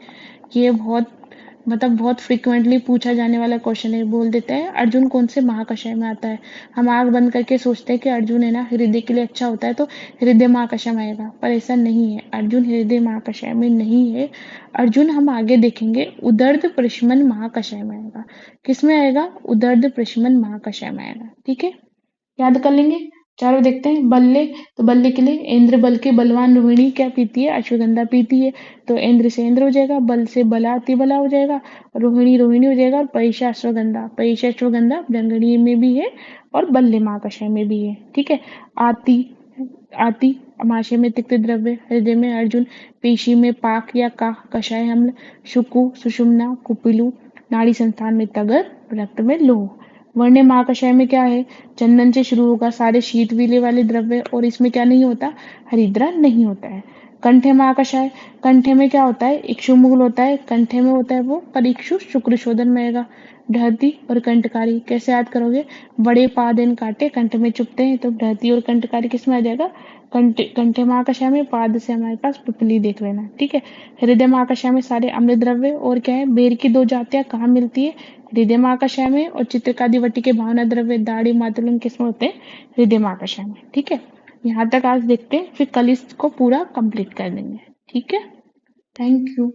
ये बहुत बहुत फ्रिक्वेंटली पूछा जाने वाला क्वेश्चन है। बोल देते हैं अर्जुन कौन से महाकषाय में आता है। हम आग बंद करके सोचते हैं कि अर्जुन है ना हृदय के लिए अच्छा होता है, तो हृदय महाकषाय में आएगा, पर ऐसा नहीं है। अर्जुन हृदय महाकषाय में नहीं है। अर्जुन हम आगे देखेंगे उदर्द प्रशमन महाकषाय में आएगा। किस में आएगा? उदर्द प्रशमन महाकषाय में आएगा। ठीक है। याद कर लेंगे। चारों देखते हैं। बल्ले, तो बल्ले के लिए इंद्र बल की बलवान रोहिणी क्या पीती है? अश्वगंधा पीती है। तो इंद्र से इंद्र हो जाएगा, बल से बला अति बला हो जाएगा, रोहिणी रोहिणी हो जाएगा, और पैशा अश्वगंधा, पैशा अश्वगंधा ब्रंगणी में भी है और बल्ले महाकषाय में भी है। ठीक है। आती, आती अमाशय में तिक्त द्रव्य, हृदय में अर्जुन, पेशी में पाक या का, कषाय अम्ल, शुकु, सुषुम्ना, कुपिलु, नाड़ी संस्थान में तगर, रक्त में लोह। वर्ण महाकषाय में क्या है? चंदन से शुरू होगा, सारे शीत वीले वाले द्रव्य, और इसमें क्या नहीं होता? हरिद्रा नहीं होता है। कंठे महाकषाय, कंठे में क्या होता है, इक्षुमूल होता है, कंठे में होता है वो परीक्षु शुक्र शोधन में आएगा। ढहती और कंठकारी कैसे याद करोगे, बड़े पादेन कांटे कंठ में चुभते हैं, तो ढहती और कंठकारी किस में आ जाएगा, कंठे महाकषाय में, पाद से हमारे पास पिपली देख लेना, ठीक है। हृदय महाकषाय में सारे अम्ल द्रव्य और क्या है, बेर की 2 जातियां कहाँ मिलती है, हृदय महाकषाय में, और चित्रकादिवटी के भावना द्रव्य दाढ़ी मातुलन किस में होते हैं, हृदय महाकषाय में, ठीक है। यहाँ तक आज देखते हैं, फिर कल इसको पूरा कंप्लीट कर देंगे, ठीक है। Thank you.